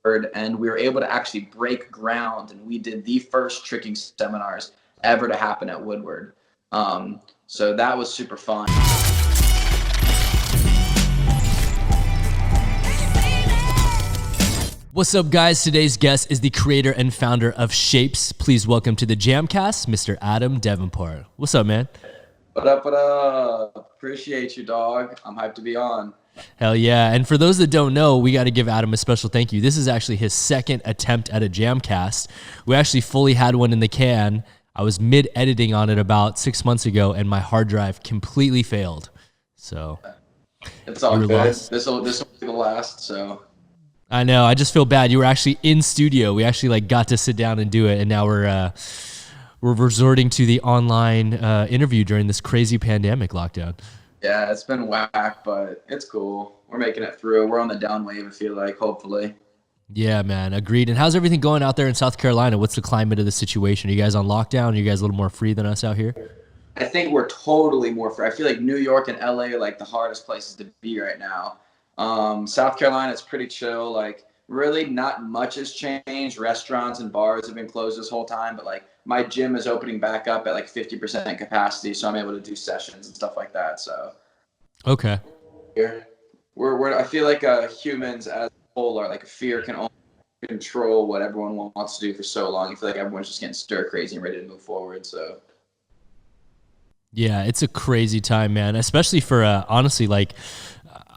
and we were able to actually break ground, and we did the first tricking seminars ever to happen at Woodward. So that was super fun. What's up, guys? Today's guest is the creator and founder of Shapes. Please welcome to the JAMCast, Mr. Adam Devenport. What's up, man? What up, what up? Appreciate you, dog. I'm hyped to be on. Hell yeah. And for those that don't know, we got to give Adam a special thank you. This is actually his second attempt at a JAMCast. We actually fully had one in the can. I was mid-editing on it about 6 months ago, and my hard drive completely failed. So it's all good. This will be the last, so... I know. I just feel bad. You were actually in studio. We actually got to sit down and do it, and now we're resorting to the online interview during this crazy pandemic lockdown. Yeah, it's been whack, but it's cool. We're making it through. We're on the down wave, I feel like, hopefully. Yeah, man. Agreed. And how's everything going out there in South Carolina? What's the climate of the situation? Are you guys on lockdown? Are you guys a little more free than us out here? I think we're totally more free. I feel like New York and LA are like the hardest places to be right now. South Carolina, it's pretty chill. Like, really not much has changed. Restaurants and bars have been closed this whole time, but like my gym is opening back up at like 50% capacity, so I'm able to do sessions and stuff like that. So, okay, we're I feel like humans as a whole are like fear can only control what everyone wants to do for so long. I feel like everyone's just getting stir crazy and ready to move forward. So, yeah, it's a crazy time, man. Especially for honestly, like.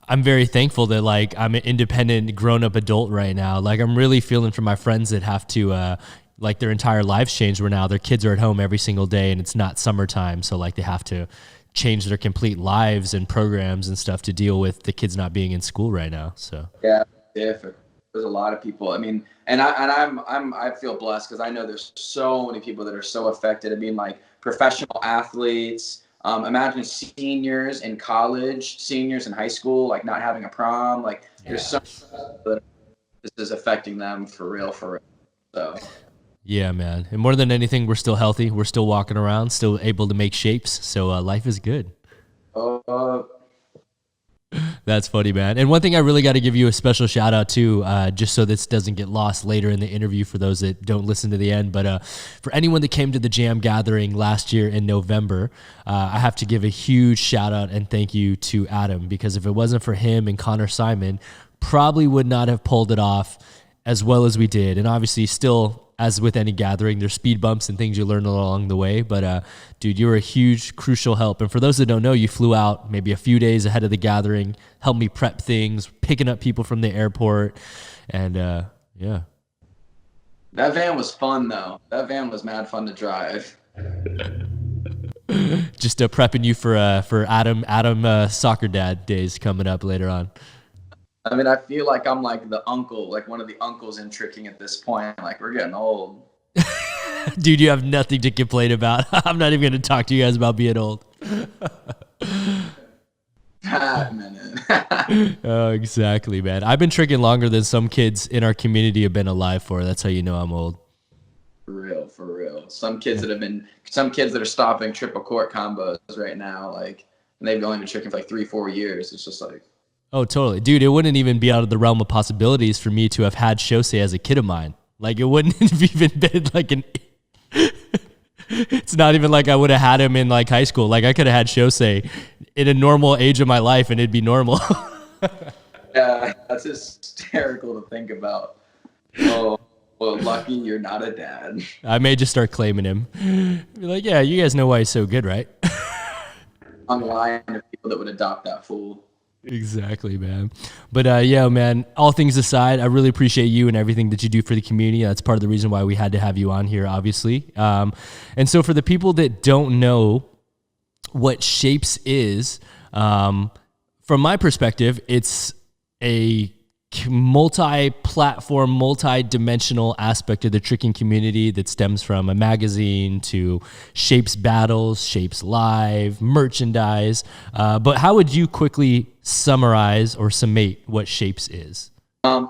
I'm very thankful that like I'm an independent grown-up adult right now. Like I'm really feeling for my friends that have to like their entire lives changed where now their kids are at home every single day and it's not summertime. So like they have to change their complete lives and programs and stuff to deal with the kids not being in school right now. So yeah, different. There's a lot of people. I mean, and I feel blessed because I know there's so many people that are so affected. I mean, like professional athletes. Imagine seniors in college, seniors in high school, like not having a prom. Like there's so that this is affecting them for real. So yeah, man. And more than anything, we're still healthy. We're still walking around, still able to make shapes. So life is good. That's funny, man. And one thing I really got to give you a special shout out to, just so this doesn't get lost later in the interview for those that don't listen to the end, but for anyone that came to the Jam gathering last year in November, I have to give a huge shout out and thank you to Adam, because if it wasn't for him and Connor Simon, probably would not have pulled it off as well as we did. And obviously still, as with any gathering, there's speed bumps and things you learn along the way. But dude, you were a huge, crucial help. And for those that don't know, you flew out maybe a few days ahead of the gathering, helped me prep things, picking up people from the airport. And yeah. That van was fun, though. That van was mad fun to drive. Just prepping you for Adam soccer dad days coming up later on. I mean, I feel like I'm like the uncle, like one of the uncles in tricking at this point. Like, we're getting old. Dude, you have nothing to complain about. I'm not even going to talk to you guys about being old. Oh, exactly, man. I've been tricking longer than some kids in our community have been alive for. That's how you know I'm old. For real. Some kids that are stopping triple court combos right now, like, and they've only been tricking for like 3-4 years. It's just like, oh, totally. Dude, it wouldn't even be out of the realm of possibilities for me to have had Shosei as a kid of mine. Like, it wouldn't have even been like it's not even like I would have had him in like high school. Like, I could have had Shosei in a normal age of my life and it'd be normal. Yeah, that's hysterical to think about. Oh, well, lucky you're not a dad. I may just start claiming him. Be like, yeah, you guys know why he's so good, right? Online of people that would adopt that fool. Exactly, man. But yeah, man, all things aside, I really appreciate you and everything that you do for the community. That's part of the reason why we had to have you on here, obviously. And so for the people that don't know what Shapes is, from my perspective, it's a multi-platform, multi-dimensional aspect of the tricking community that stems from a magazine to Shapes battles, Shapes live, merchandise. But how would you quickly summarize or summate what Shapes is?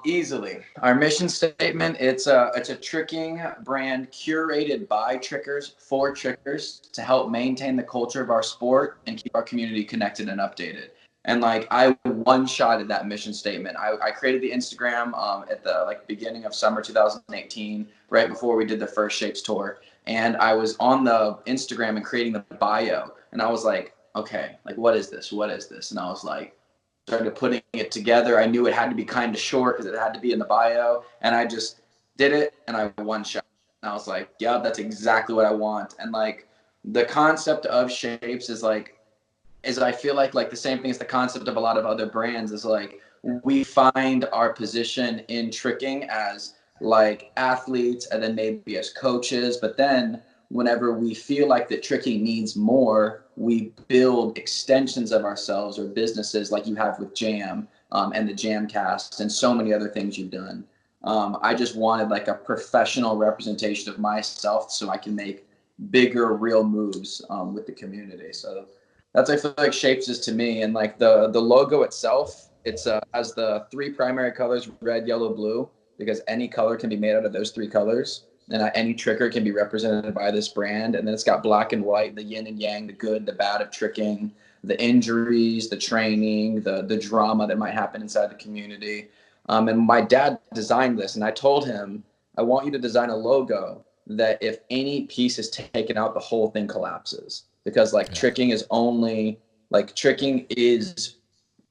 Easily. Our mission statement, it's a tricking brand curated by trickers for trickers to help maintain the culture of our sport and keep our community connected and updated. And like I one-shotted that mission statement. I created the Instagram at the like beginning of summer 2018, right before we did the first Shapes tour. And I was on the Instagram and creating the bio. And I was like, okay, like what is this? What is this? And I was like, started putting it together. I knew it had to be kind of short because it had to be in the bio. And I just did it and I one-shot. And I was like, yeah, that's exactly what I want. And like the concept of Shapes is I feel like the same thing as the concept of a lot of other brands is like we find our position in tricking as like athletes and then maybe as coaches, but then whenever we feel like that tricking needs more, we build extensions of ourselves or businesses like you have with Jam and the JAMCast and so many other things you've done. I just wanted like a professional representation of myself so I can make bigger real moves with the community. So that's I feel like Shapes is to me, and like the logo itself, it's has the three primary colors: red, yellow, blue, because any color can be made out of those three colors, and any tricker can be represented by this brand. And then it's got black and white, the yin and yang, the good, the bad of tricking, the injuries, the training, the drama that might happen inside the community. And my dad designed this, and I told him, I want you to design a logo that if any piece is taken out, the whole thing collapses because like tricking is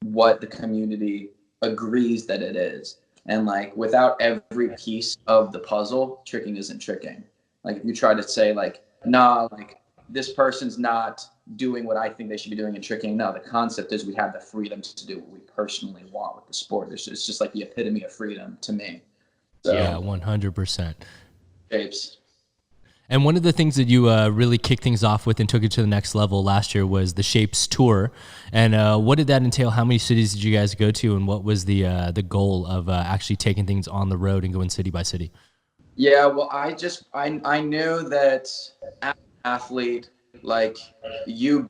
what the community agrees that it is. And like without every piece of the puzzle, tricking isn't tricking. Like if you try to say like, nah, like this person's not doing what I think they should be doing in tricking. No, the concept is we have the freedom to do what we personally want with the sport. It's just like the epitome of freedom to me. So, Yeah, 100%. Shapes. And one of the things that you really kicked things off with and took it to the next level last year was the Shapes Tour. And what did that entail? How many cities did you guys go to? And what was the goal of actually taking things on the road and going city by city? Yeah, well, I knew that as an athlete, like you,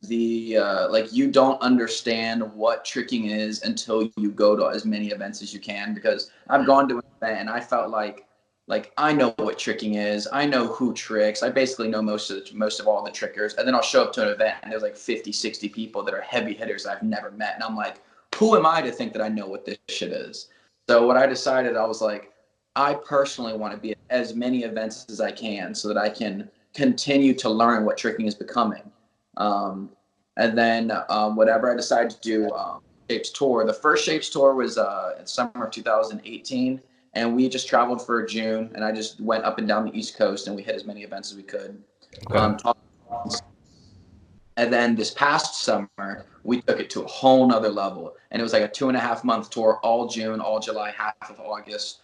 like you don't understand what tricking is until you go to as many events as you can. Because I've gone to an event and I felt like I know what tricking is. I know who tricks. I basically know most of all the trickers. And then I'll show up to an event and there's like 50, 60 people that are heavy hitters I've never met, and I'm like, who am I to think that I know what this shit is? So what I decided, I was like, I personally want to be at as many events as I can so that I can continue to learn what tricking is becoming. And then whatever I decided to do, Shapes Tour. The first Shapes Tour was in summer of 2018, and we just traveled for June, and I just went up and down the East Coast, and we hit as many events as we could. Okay. And then this past summer, we took it to a whole nother level, and it was like a 2.5 month tour, all June, all July, half of August.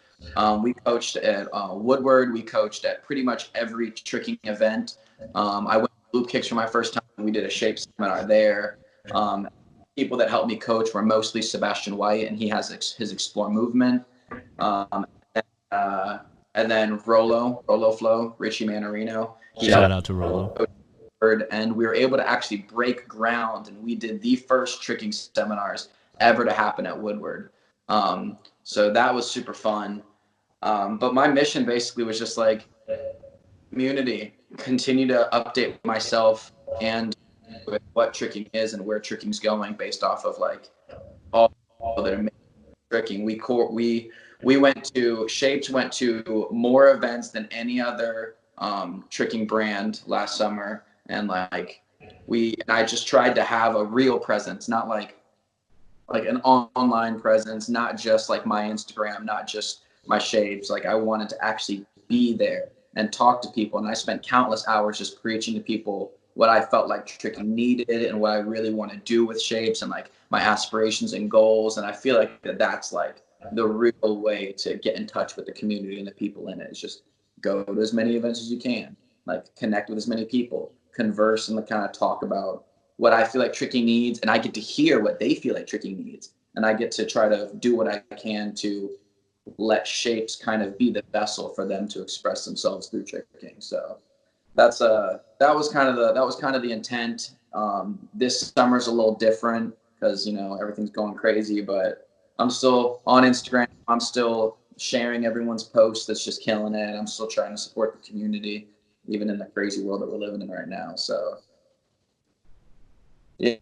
We coached at Woodward. We coached at pretty much every tricking event. I went to Loop Kicks for my first time. We did a shape seminar there. People that helped me coach were mostly Sebastian White, and he has his Explore movement. Um, and then Rolo Flow, Richie Manarino. Shout out to Rolo. And we were able to actually break ground, and we did the first tricking seminars ever to happen at Woodward. So that was super fun. But my mission basically was just like community, continue to update myself and with what tricking is and where tricking's going based off of like all that are making tricking. We went to Shapes went to more events than any other tricking brand last summer, and like I just tried to have a real presence, not like an online presence, not just like my Instagram, not just my Shapes. Like I wanted to actually be there and talk to people, and I spent countless hours just preaching to people what I felt like tricking needed and what I really want to do with Shapes and like my aspirations and goals. And I feel like that's like the real way to get in touch with the community and the people in it is just go to as many events as you can, like connect with as many people, converse and kind of talk about what I feel like tricking needs, and I get to hear what they feel like tricking needs, and I get to try to do what I can to let Shapes kind of be the vessel for them to express themselves through tricking. So that was kind of the intent. This summer's a little different because everything's going crazy, but I'm still on Instagram. I'm still sharing everyone's posts. That's just killing it. I'm still trying to support the community, even in the crazy world that we're living in right now. So yeah.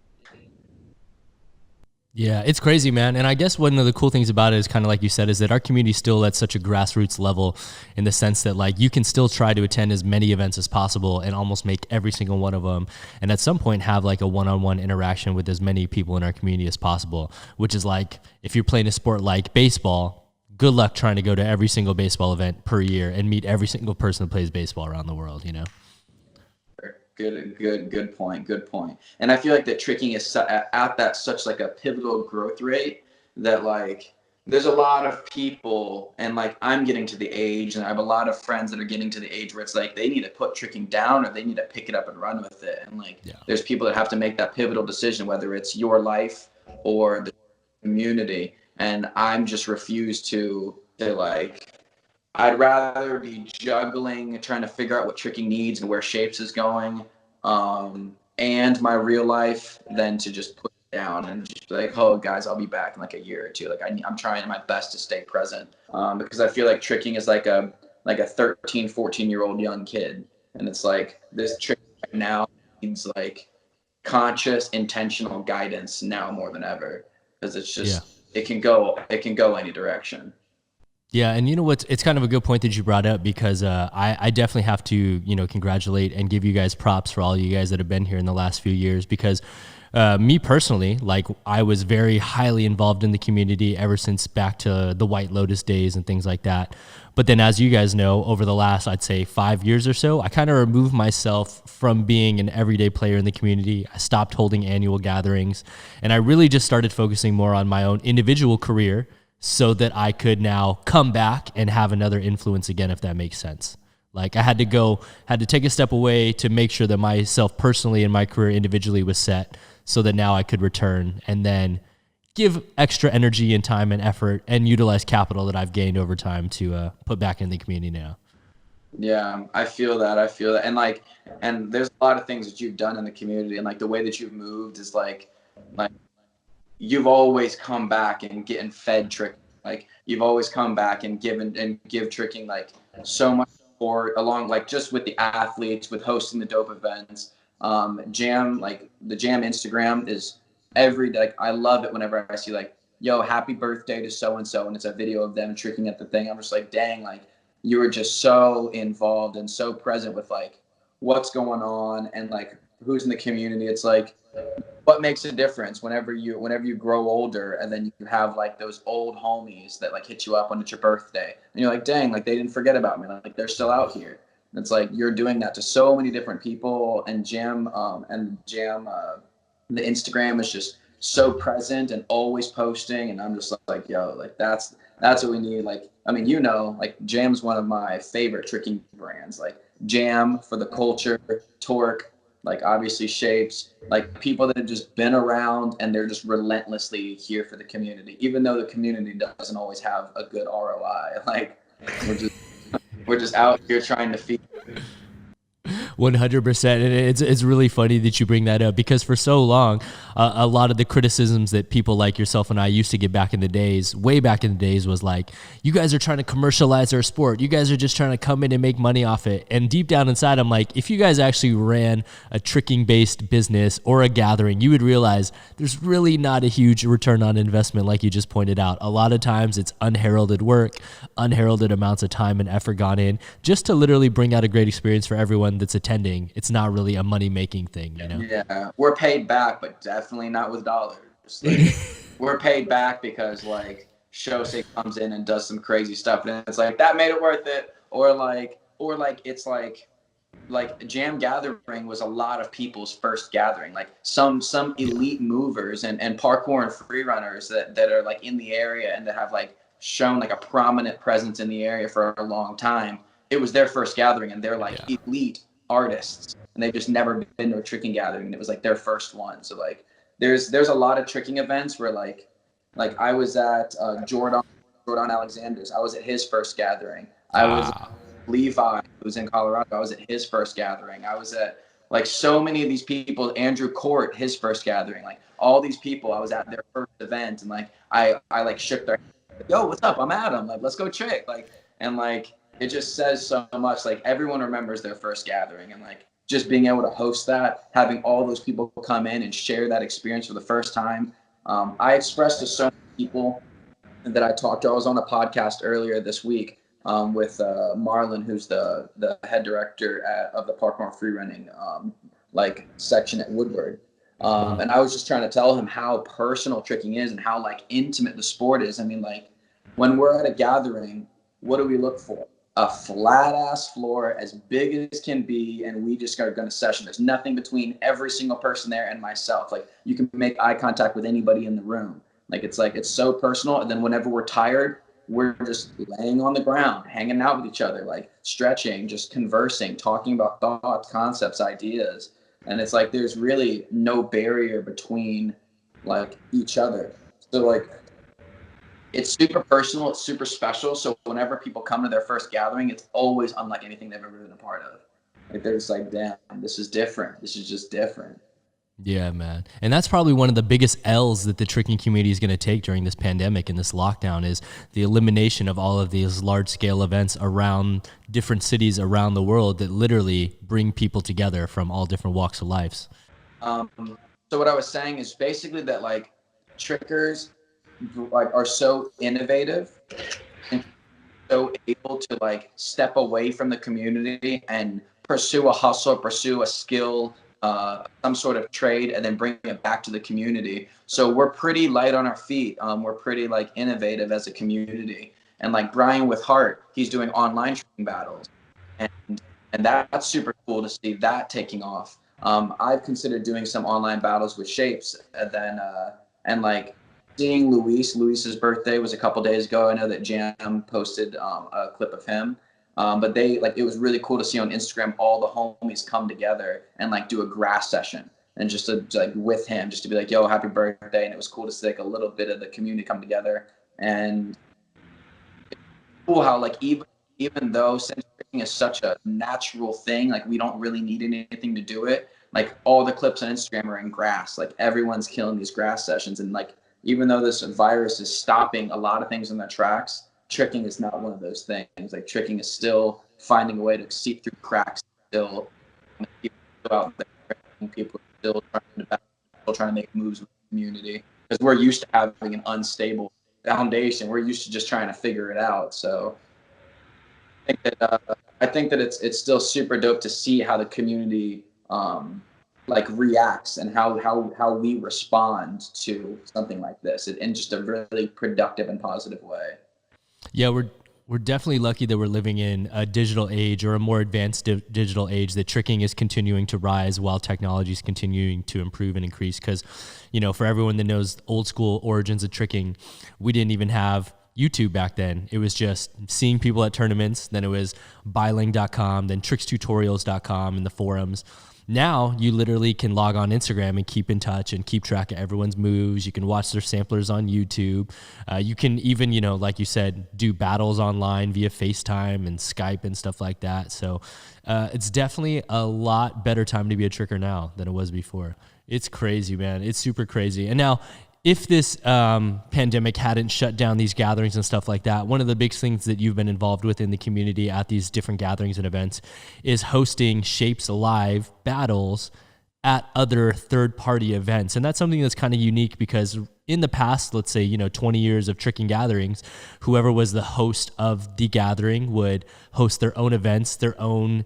Yeah, it's crazy, man. And I guess one of the cool things about it is kind of like you said, is that our community is still at such a grassroots level in the sense that like you can still try to attend as many events as possible and almost make every single one of them. And at some point have like a one-on-one interaction with as many people in our community as possible, which is like, if you're playing a sport like baseball, good luck trying to go to every single baseball event per year and meet every single person that plays baseball around the world, you know? Good point. Good point. And I feel like that tricking is at that such like a pivotal growth rate that like there's a lot of people, and like I'm getting to the age, and I have a lot of friends that are getting to the age where it's like they need to put tricking down or they need to pick it up and run with it. And like there's people that have to make that pivotal decision, whether it's your life or the community. And I'm just refused to like I'd rather be juggling, trying to figure out what tricking needs and where shapes is going, and my real life than to just put it down and just be like, oh, guys, I'll be back in like a year or two. Like I'm trying my best to stay present, because I feel like tricking is like a 13, 14-year-old young kid. And it's like this trick right now needs like conscious, intentional guidance now more than ever, because it's just it can go any direction. Yeah, and you know what? It's kind of a good point that you brought up because I definitely have to, you know, congratulate and give you guys props for all you guys that have been here in the last few years because me personally, like I was very highly involved in the community ever since back to the White Lotus days and things like that. But then as you guys know, over the last, I'd say 5 years or so, I kind of removed myself from being an everyday player in the community. I stopped holding annual gatherings and I really just started focusing more on my own individual career so that I could now come back and have another influence again, if that makes sense. Like I had to take a step away to make sure that myself personally and my career individually was set so that now I could return and then give extra energy and time and effort and utilize capital that I've gained over time to put back in the community now. Yeah, I feel that. And there's a lot of things that you've done in the community, and like the way that you've moved is like you've always come back and getting fed trick. Like you've always come back and give tricking like so much support along like just with the athletes, with hosting the dope events. Jam, like the Jam Instagram is like I love it whenever I see like, yo, happy birthday to so and so, and it's a video of them tricking at the thing. I'm just like, dang, like you were just so involved and so present with like what's going on and like who's in the community. It's like what makes a difference whenever you grow older and then you have like those old homies that like hit you up when it's your birthday and you're like, dang, like they didn't forget about me, like they're still out here. And it's like you're doing that to so many different people, and Jam the Instagram is just so present and always posting, and I'm just like, yo, like that's what we need. Like I mean, you know, like Jam's one of my favorite tricking brands, like Jam for the culture, Torque, like obviously Shapes, like people that have just been around and they're just relentlessly here for the community, even though the community doesn't always have a good ROI. Like we're just out here trying to feed. 100%. And it's really funny that you bring that up because for so long, a lot of the criticisms that people like yourself and I used to get back in the days, way back in the days, was like, you guys are trying to commercialize our sport. You guys are just trying to come in and make money off it. And deep down inside, I'm like, if you guys actually ran a tricking based business or a gathering, you would realize there's really not a huge return on investment like you just pointed out. A lot of times it's unheralded work, unheralded amounts of time and effort gone in just to literally bring out a great experience for everyone that's attending. It's not really a money-making thing, you know? Yeah, we're paid back, but definitely not with dollars. Like, we're paid back because like Shosei comes in and does some crazy stuff, and it's like that made it worth it. Or it's like Jam Gathering was a lot of people's first gathering. Like some elite movers and parkour and free runners that are like in the area and that have like shown like a prominent presence in the area for a long time. It was their first gathering, and they're like elite artists, and they've just never been to a tricking gathering, and it was like their first one. So like there's a lot of tricking events where like I was at Jordan Alexander's. I was at his first gathering. I was Levi, who was in Colorado. I was at his first gathering. I was at like so many of these people. Andrew Court, his first gathering. Like all these people, I was at their first event, and like I like shook their hand, yo, what's up? I'm Adam. Like let's go trick. Like and like it just says so much. Like everyone remembers their first gathering, and like just being able to host that, having all those people come in and share that experience for the first time. I expressed to so many people that I talked to. I was on a podcast earlier this week with Marlon, who's the head director of the Parkmore free running like section at Woodward. And I was just trying to tell him how personal tricking is and how like intimate the sport is. I mean, like when we're at a gathering, what do we look for? A flat ass floor as big as can be, and we just are going to session. There's nothing between every single person there and myself. Like you can make eye contact with anybody in the room. Like it's so personal. And then whenever we're tired, we're just laying on the ground, hanging out with each other, like stretching, just conversing, talking about thoughts, concepts, ideas. And it's like there's really no barrier between like each other. So like it's super personal, it's super special. So whenever people come to their first gathering, it's always unlike anything they've ever been a part of. Like they're just like, damn, this is different. This is just different. Yeah, man. And that's probably one of the biggest L's that the tricking community is going to take during this pandemic and this lockdown is the elimination of all of these large scale events around different cities around the world that literally bring people together from all different walks of life. So what I was saying is basically that like trickers like are so innovative and so able to like step away from the community and pursue a hustle, pursue a skill, some sort of trade, and then bring it back to the community. So we're pretty light on our feet. We're pretty like innovative as a community. And like Brian with Heart, he's doing online training battles, and that's super cool to see that taking off. I've considered doing some online battles with Shapes, and then and like seeing Luis's birthday was a couple days ago. I know that Jam posted a clip of him. But they like it was really cool to see on Instagram all the homies come together and like do a grass session and just to like with him just to be like, yo, happy birthday. And it was cool to see like a little bit of the community come together. And it's cool how like even though since tricking is such a natural thing, like we don't really need anything to do it. Like all the clips on Instagram are in grass. Like everyone's killing these grass sessions. And like even though this virus is stopping a lot of things in their tracks, tricking is not one of those things. Like tricking is still finding a way to seep through cracks. Still, people out there, people are still trying to make moves with the community because we're used to having an unstable foundation. We're used to just trying to figure it out. So I think that it's still super dope to see how the community like reacts and how we respond to something like this in just a really productive and positive way. Yeah, we're definitely lucky that we're living in a digital age or a more advanced digital age that tricking is continuing to rise while technology is continuing to improve and increase. Because, you know, for everyone that knows old school origins of tricking, we didn't even have YouTube back then. It was just seeing people at tournaments. Then it was byling.com, then trickstutorials.com and the forums. Now you literally can log on Instagram and keep in touch and keep track of everyone's moves. You can watch their samplers on YouTube. You can even, you know, like you said, do battles online via FaceTime and Skype and stuff like that. So it's definitely a lot better time to be a tricker now than it was before. It's crazy, man. It's super crazy. And now, if this pandemic hadn't shut down these gatherings and stuff like that, one of the big things that you've been involved with in the community at these different gatherings and events is hosting Shapes Live battles at other third-party events. And that's something that's kind of unique because in the past, let's say, 20 years of tricking gatherings, whoever was the host of the gathering would host their own events, their own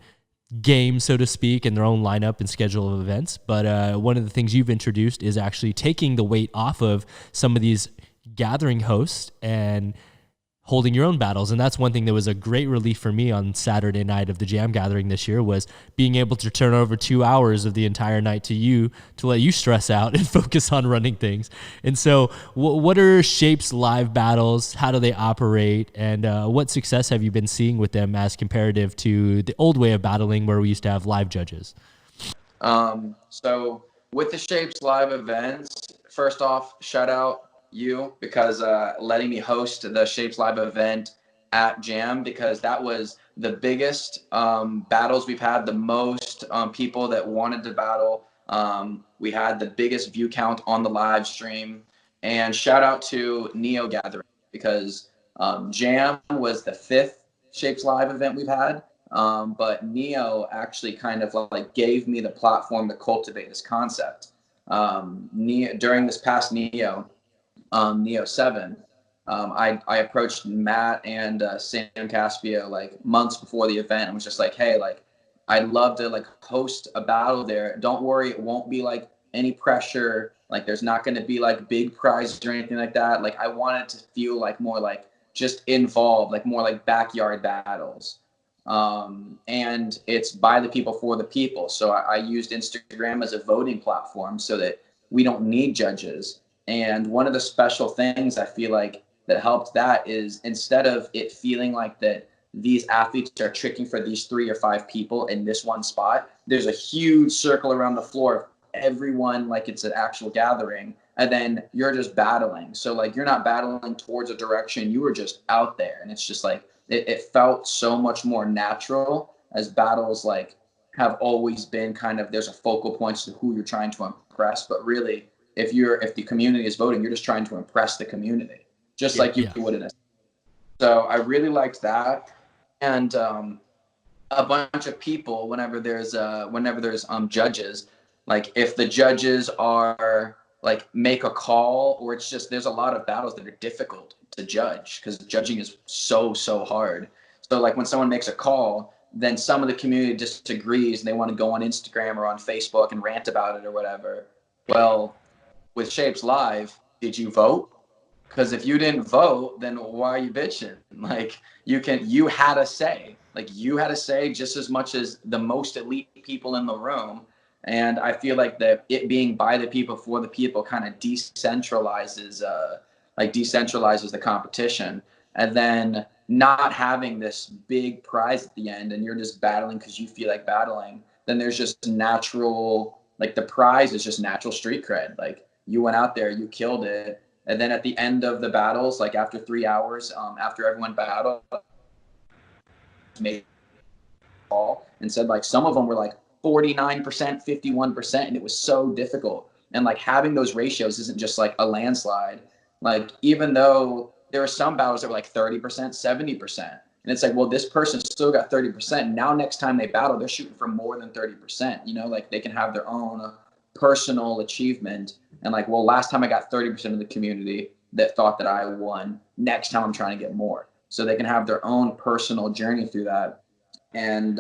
game, so to speak, and their own lineup and schedule of events. But one of the things you've introduced is actually taking the weight off of some of these gathering hosts and holding your own battles. And that's one thing that was a great relief for me on Saturday night of the Jam Gathering this year was being able to turn over 2 hours of the entire night to you to let you stress out and focus on running things. And so what are Shapes Live battles? How do they operate? And what success have you been seeing with them as comparative to the old way of battling where we used to have live judges? So with the Shapes Live events, first off, shout out you because letting me host the Shapes Live event at Jam, because that was the biggest battles we've had, the most people that wanted to battle. We had the biggest view count on the live stream. And shout out to Neo Gathering because Jam was the 5th Shapes Live event we've had. But Neo actually kind of like gave me the platform to cultivate this concept. during this past Neo 7, I approached Matt and Sam Caspio like months before the event and was just like, hey, like, I'd love to like host a battle there. Don't worry, it won't be like any pressure. Like, there's not going to be like big prizes or anything like that. Like, I wanted to feel like more like just involved, like more like backyard battles. And it's by the people for the people. So I used Instagram as a voting platform so that we don't need judges. And one of the special things I feel like that helped that is, instead of it feeling like that these athletes are tricking for these 3 or 5 people in this one spot, there's a huge circle around the floor of everyone, like it's an actual gathering, and then you're just battling. So like, you're not battling towards a direction, you were just out there. And it's just like, it felt so much more natural, as battles like have always been kind of, there's a focal point to who you're trying to impress. But really, if the community is voting, you're just trying to impress the community, just like you would in a. So I really liked that. And a bunch of people, whenever there's judges, like if the judges are like make a call, or it's just, there's a lot of battles that are difficult to judge because judging is so hard. So like when someone makes a call, then some of the community disagrees and they want to go on Instagram or on Facebook and rant about it or whatever. Well, with Shapes Live, did you vote? Because if you didn't vote, then why are you bitching? Like, you had a say. Like, you had a say just as much as the most elite people in the room. And I feel like that it being by the people for the people kind of decentralizes the competition. And then not having this big prize at the end, and you're just battling because you feel like battling, then there's just natural, like the prize is just natural street cred. Like, you went out there, you killed it. And then at the end of the battles, like after 3 hours, after everyone battled, made a call and said like some of them were like 49%, 51%, and it was so difficult. And like having those ratios isn't just like a landslide. Like, even though there are some battles that were like 30%, 70%, and it's like, well, this person still got 30%. Now next time they battle, they're shooting for more than 30%. You know, like they can have their own personal achievement. And like, well, last time I got 30% of the community that thought that I won. Next time I'm trying to get more. So they can have their own personal journey through that. And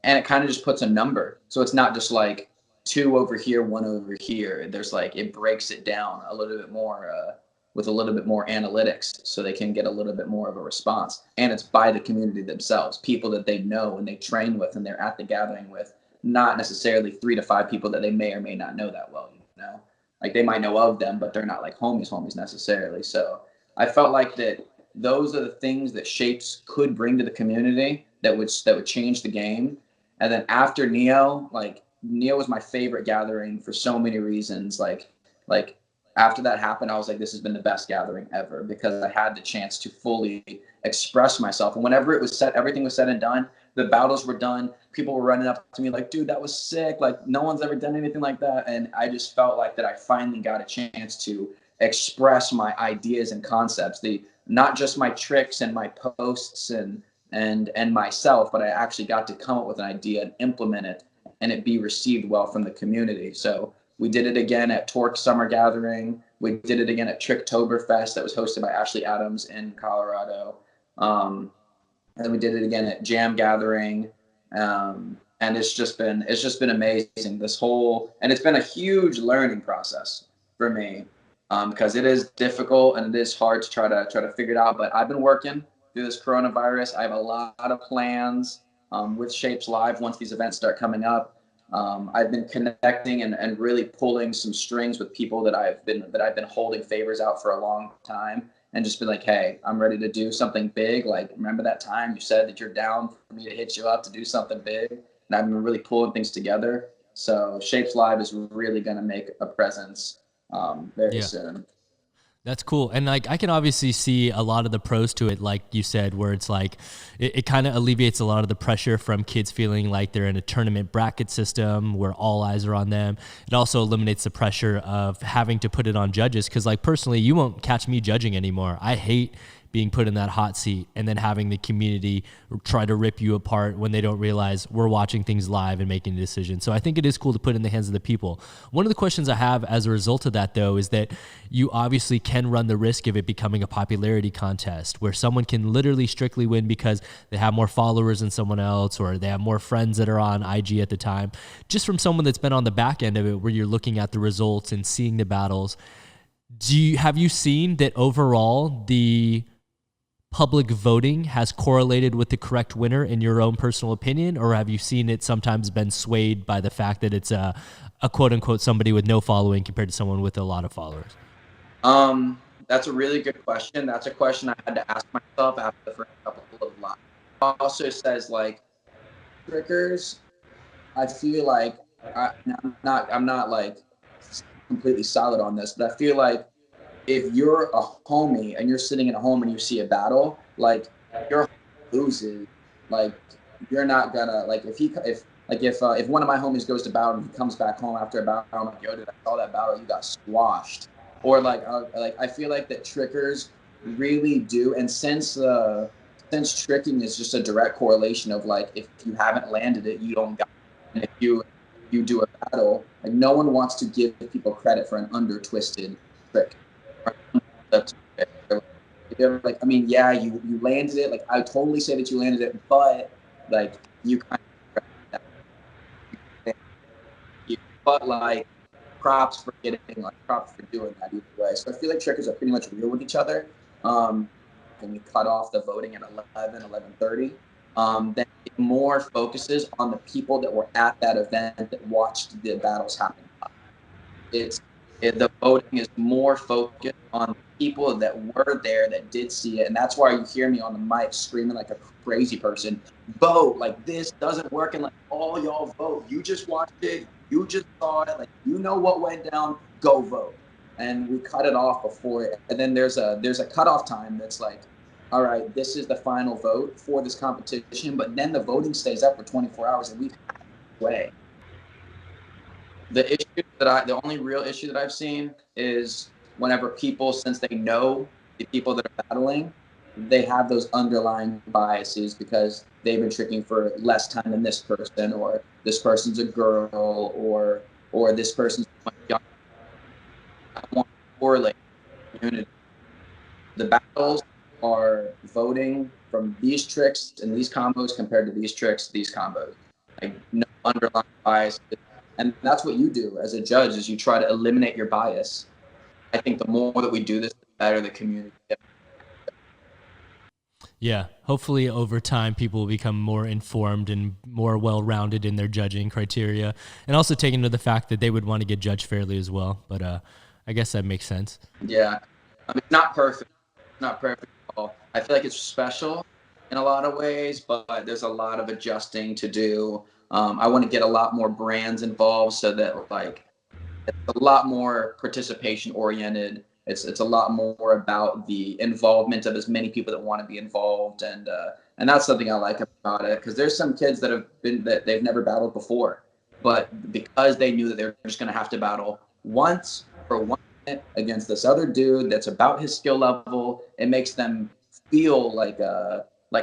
it kind of just puts a number. So it's not just like 2 over here, 1 over here. There's like, it breaks it down a little bit more with a little bit more analytics, so they can get a little bit more of a response. And it's by the community themselves, people that they know and they train with and they're at the gathering with, not necessarily 3 to 5 people that they may or may not know that well, you know? Like, they might know of them, but they're not like homies necessarily. So I felt like that those are the things that Shapes could bring to the community that would change the game. And then after Neo, like, Neo was my favorite gathering for so many reasons. Like after that happened, I was like, this has been the best gathering ever, because I had the chance to fully express myself. And whenever it was set, everything was said and done, the battles were done, people were running up to me like, dude, that was sick. Like, no one's ever done anything like that. And I just felt like that I finally got a chance to express my ideas and concepts, not just my tricks and my posts and myself, but I actually got to come up with an idea and implement it and it be received well from the community. So we did it again at Torque Summer Gathering. We did it again at Tricktoberfest that was hosted by Ashley Adams in Colorado. And then we did it again at Jam Gathering. And it's just been amazing, this whole, and it's been a huge learning process for me, because it is difficult and it is hard to try to figure it out. But I've been working through this coronavirus. I have a lot of plans with Shapes Live once these events start coming up. I've been connecting and really pulling some strings with people that I've been holding favors out for a long time, and just be like, hey, I'm ready to do something big. Like, remember that time you said that you're down for me to hit you up to do something big? And I've been really pulling things together. So Shapes Live is really going to make a presence very soon. That's cool. And like, I can obviously see a lot of the pros to it, like you said, where it's like, it kind of alleviates a lot of the pressure from kids feeling like they're in a tournament bracket system where all eyes are on them. It also eliminates the pressure of having to put it on judges. Cause like, personally, you won't catch me judging anymore. I hate being put in that hot seat and then having the community try to rip you apart when they don't realize we're watching things live and making a decision. So I think it is cool to put in the hands of the people. One of the questions I have as a result of that, though, is that you obviously can run the risk of it becoming a popularity contest where someone can literally strictly win because they have more followers than someone else, or they have more friends that are on IG at the time. Just from someone that's been on the back end of it, where you're looking at the results and seeing the battles, have you seen that overall the public voting has correlated with the correct winner in your own personal opinion, or have you seen it sometimes been swayed by the fact that it's a quote unquote somebody with no following compared to someone with a lot of followers? That's a really good question. That's a question I had to ask myself after the first couple of lives. It also says like triggers. I feel like I'm not like completely solid on this, but I feel like if you're a homie and you're sitting at home and you see a battle, like your loses, like you're not gonna like if one of my homies goes to battle and he comes back home after a battle, I'm like, yo, dude, I saw that battle, you got squashed. Or like I feel like that triggers really do, and since tricking is just a direct correlation of like if you haven't landed it, you don't got it. And if you do a battle, like no one wants to give people credit for an under twisted trick. Like, I mean, yeah, you landed it. Like, I totally say that you landed it, but like you kind of, but like props for doing that either way. So I feel like trickers are pretty much real with each other. When we cut off the voting at 11:30, then it more focuses on the people that were at that event that watched the battles happen. The voting is more focused on people that were there that did see it, and that's why you hear me on the mic screaming like a crazy person, vote, like this doesn't work, and like all y'all vote, you just watched it, you just saw it, like you know what went down, go vote. And we cut it off before it, and then there's a cutoff time that's like, all right, this is the final vote for this competition, but then the voting stays up for 24 hours, and we way. The only real issue that I've seen is whenever people, since they know the people that are battling, they have those underlying biases because they've been tricking for less time than this person, or this person's a girl, or this person's young. I want to correlate community. The battles are voting from these tricks and these combos compared to these tricks, these combos. Like no underlying bias. And that's what you do as a judge, is you try to eliminate your bias. I think the more that we do this, the better the community gets. Yeah, hopefully over time people will become more informed and more well-rounded in their judging criteria, and also take into the fact that they would want to get judged fairly as well. But I guess that makes sense. Yeah, I mean, not perfect. Not perfect at all. I feel like it's special in a lot of ways, but there's a lot of adjusting to do. I want to get a lot more brands involved so that like it's a lot more participation oriented. It's a lot more about the involvement of as many people that want to be involved, and that's something I like about it, because there's some kids that they've never battled before, but because they knew that they're just going to have to battle once for 1 minute against this other dude that's about his skill level, it makes them feel like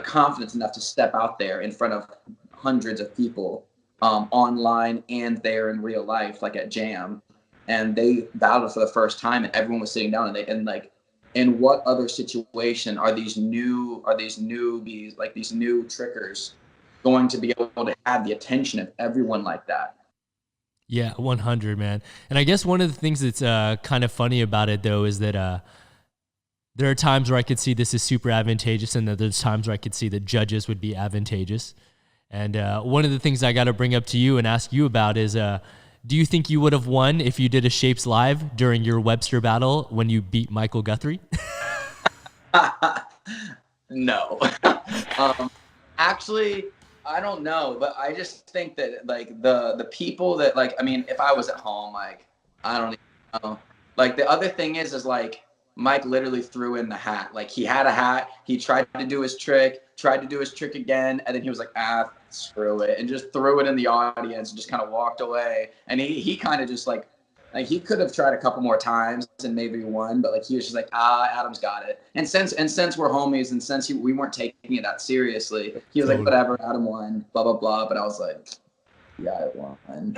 confidence enough to step out there in front of hundreds of people, online and there in real life, like at Jam. And they battled for the first time, and everyone was sitting down, and like, in what other situation are these newbies, like these new trickers, going to be able to have the attention of everyone like that? Yeah, 100, man. And I guess one of the things that's kind of funny about it, though, is that there are times where I could see this is super advantageous, and that there's times where I could see that judges would be advantageous. And one of the things I got to bring up to you and ask you about is, do you think you would have won if you did a Shapes Live during your Webster battle when you beat Michael Guthrie? No. Actually, I don't know, but I just think that like the people that, like, I mean, if I was at home, like, I don't even know. Like, the other thing is like Mike literally threw in the hat. Like, he had a hat, he tried to do his trick again, and then he was like, screw it, and just threw it in the audience and just kind of walked away. And he kind of just like Like he could have tried a couple more times and maybe won, but like he was just like, Adam's got it. And since we're homies and since we weren't taking it that seriously, he was like, whatever, Adam won, blah blah blah. But I was like, yeah, I won.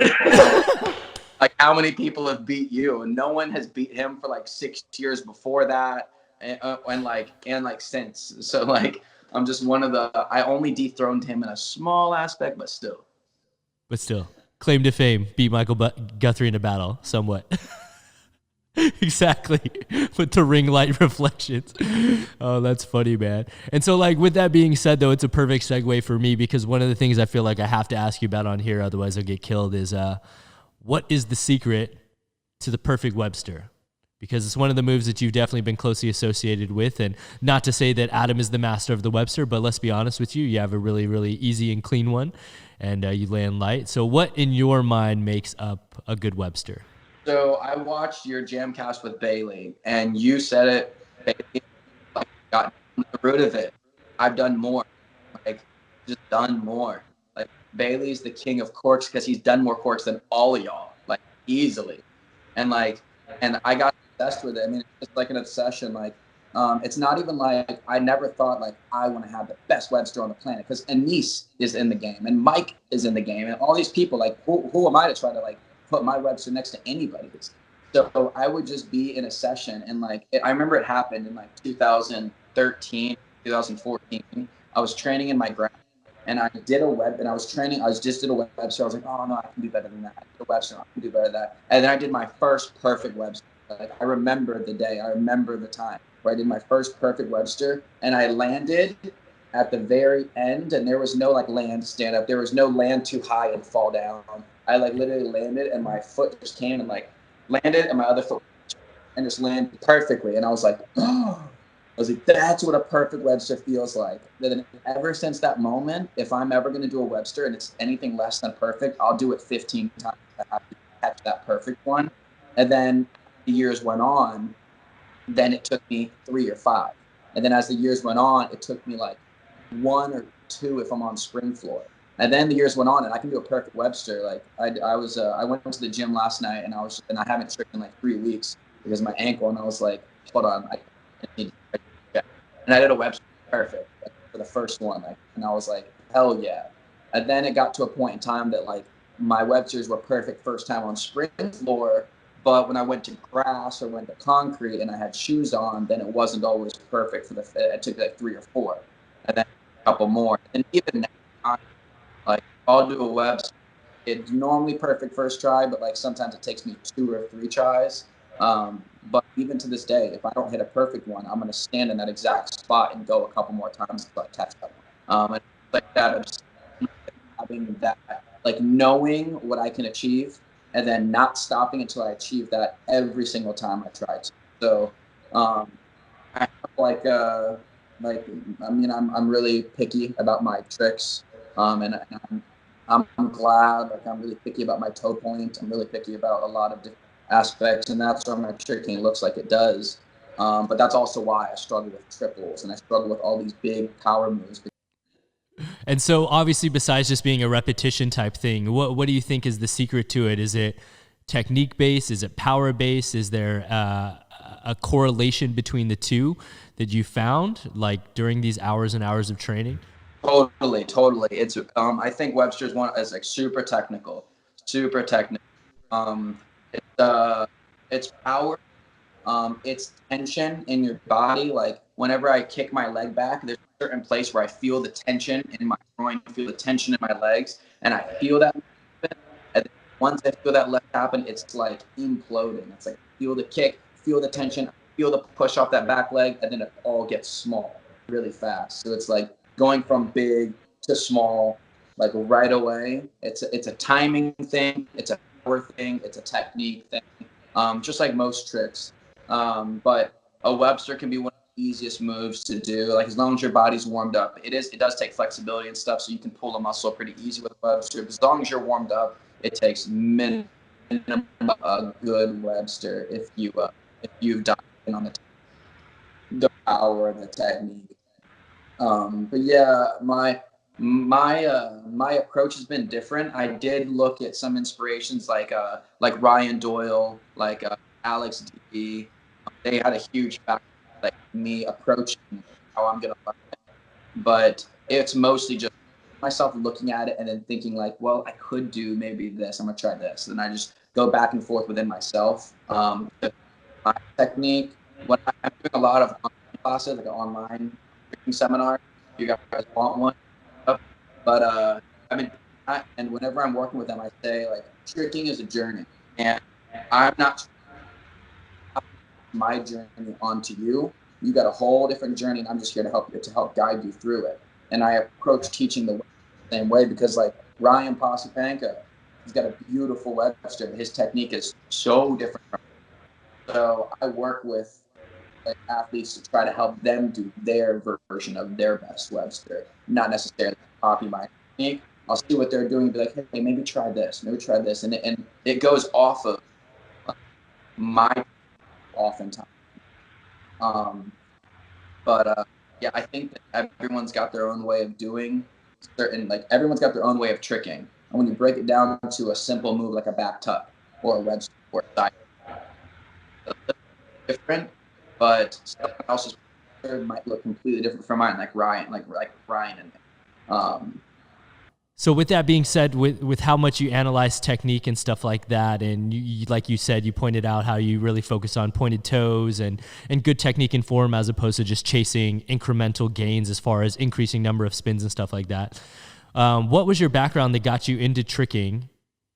Like how many people have beat you? And no one has beat him for like 6 years before that, and like since. So like I'm just one of the. I only dethroned him in a small aspect, but still. But still, claim to fame, beat Michael Guthrie in a battle, somewhat. Exactly, with the ring light reflections. Oh, that's funny, man. And so, like, with that being said, though, it's a perfect segue for me because one of the things I feel like I have to ask you about on here, otherwise I'll get killed, is what is the secret to the perfect Webster? Because it's one of the moves that you've definitely been closely associated with. And not to say that Adam is the master of the Webster, but let's be honest with you, you have a really, really easy and clean one, and you land light. So what in your mind makes up a good Webster? So I watched your JAMCast with Bailey, and you said it. Bailey, like, got to the root of it. I've done more, like just done more. Like Bailey's the king of corks because he's done more corks than all of y'all, like easily. And I got obsessed with it. I mean, it's just like an obsession. Like, it's not even like I never thought like I want to have the best Webster on the planet because Anise is in the game and Mike is in the game and all these people. Like, who am I to try to like put my Webster next to anybody's? So I would just be in a session and like I remember it happened in like 2013, 2014. I was training in my grad and I did a web and I was training. I just did a Webster. I was like, oh no, I can do better than that. I did a Webster, I can do better than that. And then I did my first perfect Webster. Like I remember the day. I remember the time where I did my first perfect Webster and I landed at the very end and there was no like land stand up. There was no land too high and fall down. I like literally landed and my foot just came and like landed and my other foot and just landed perfectly. And I was like, oh, I was like, that's what a perfect Webster feels like. Then ever since that moment, if I'm ever going to do a Webster and it's anything less than perfect, I'll do it 15 times. I have to catch that perfect one. And then the years went on, then it took me 3 or 5. And then as the years went on, it took me like 1 or 2 if I'm on spring floor. And then the years went on, and I can do a perfect Webster. Like I went to the gym last night, and I haven't stripped in like 3 weeks because of my ankle, and I was like, hold on, I need to check. And I did a Webster perfect like, for the first one, like, and I was like, hell yeah. And then it got to a point in time that like my Websters were perfect first time on spring floor, but when I went to grass or went to concrete and I had shoes on, then it wasn't always perfect for the fit. It took like 3 or 4, and then a couple more, and even now. Like I'll do a Webster. It's normally perfect first try, but like sometimes it takes me 2 or 3 tries. But even to this day, if I don't hit a perfect one, I'm gonna stand in that exact spot and go a couple more times until I catch that one. And like that, of just having that, like knowing what I can achieve, and then not stopping until I achieve that every single time I try to. So I have like I mean I'm really picky about my tricks. And I'm glad. Like I'm really picky about my toe point. I'm really picky about a lot of different aspects, and that's why my tricking looks like it does. But that's also why I struggle with triples and I struggle with all these big power moves. And so, obviously, besides just being a repetition type thing, what do you think is the secret to it? Is it technique based? Is it power based? Is there a correlation between the two that you found, like during these hours and hours of training? Totally. It's I think Webster's one is like super technical, super technical. It's power. It's tension in your body. Like whenever I kick my leg back, there's a certain place where I feel the tension in my groin, I feel the tension in my legs, and I feel that. And once I feel that leg happen, it's like imploding. It's like feel the kick, feel the tension, feel the push off that back leg, and then it all gets small really fast. So it's like going from big to small, like right away. It's a timing thing. It's a power thing. It's a technique thing. Just like most tricks. But a Webster can be one of the easiest moves to do. Like as long as your body's warmed up, it does take flexibility and stuff, so you can pull a muscle pretty easy with a Webster. But as long as you're warmed up, it takes minimum a good Webster if you've done it on the power and the technique. But yeah, My approach has been different. I did look at some inspirations like Ryan Doyle, Alex D. They had a huge factor, like me approaching how I'm gonna learn it. But it's mostly just myself looking at it and then thinking like, well, I could do maybe this. I'm gonna try this. And I just go back and forth within myself. My technique. I'm doing a lot of online classes, like an online tricking seminar. If you guys want one, but I've been doing that, and whenever I'm working with them, I say like tricking is a journey, and I'm not my journey onto you. You got a whole different journey, and I'm just here to help guide you through it. And I approach teaching the same way because like Ryan Posipanka, he's got a beautiful Webster. His technique is so different. So I work with like athletes to try to help them do their version of their best Webster, not necessarily copy my technique. I'll see what they're doing and be like, hey, maybe try this, and it goes off of my oftentimes. But yeah, I think that everyone's got their own way of doing everyone's got their own way of tricking. And when you break it down to a simple move like a back tuck or a Webster or a side, it's different, but someone else's might look completely different from mine, like Ryan and So with that being said, with how much you analyze technique and stuff like that, and you, like you said, you pointed out how you really focus on pointed toes and good technique and form as opposed to just chasing incremental gains as far as increasing number of spins and stuff like that. What was your background that got you into tricking?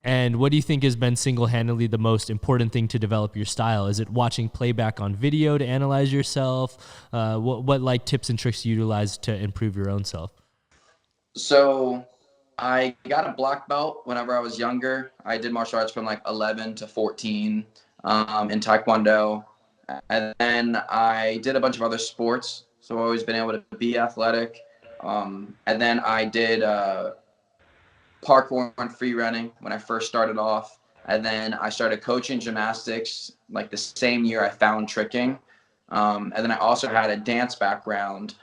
And what do you think has been single-handedly the most important thing to develop your style? Is it watching playback on video to analyze yourself? What like tips and tricks do you utilize to improve your own self? So I got a black belt whenever I was younger. I did martial arts from like 11 to 14 in Taekwondo. And then I did a bunch of other sports. So I've always been able to be athletic. And then I did parkour and free running when I first started off. And then I started coaching gymnastics like the same year I found tricking. And then I also had a dance background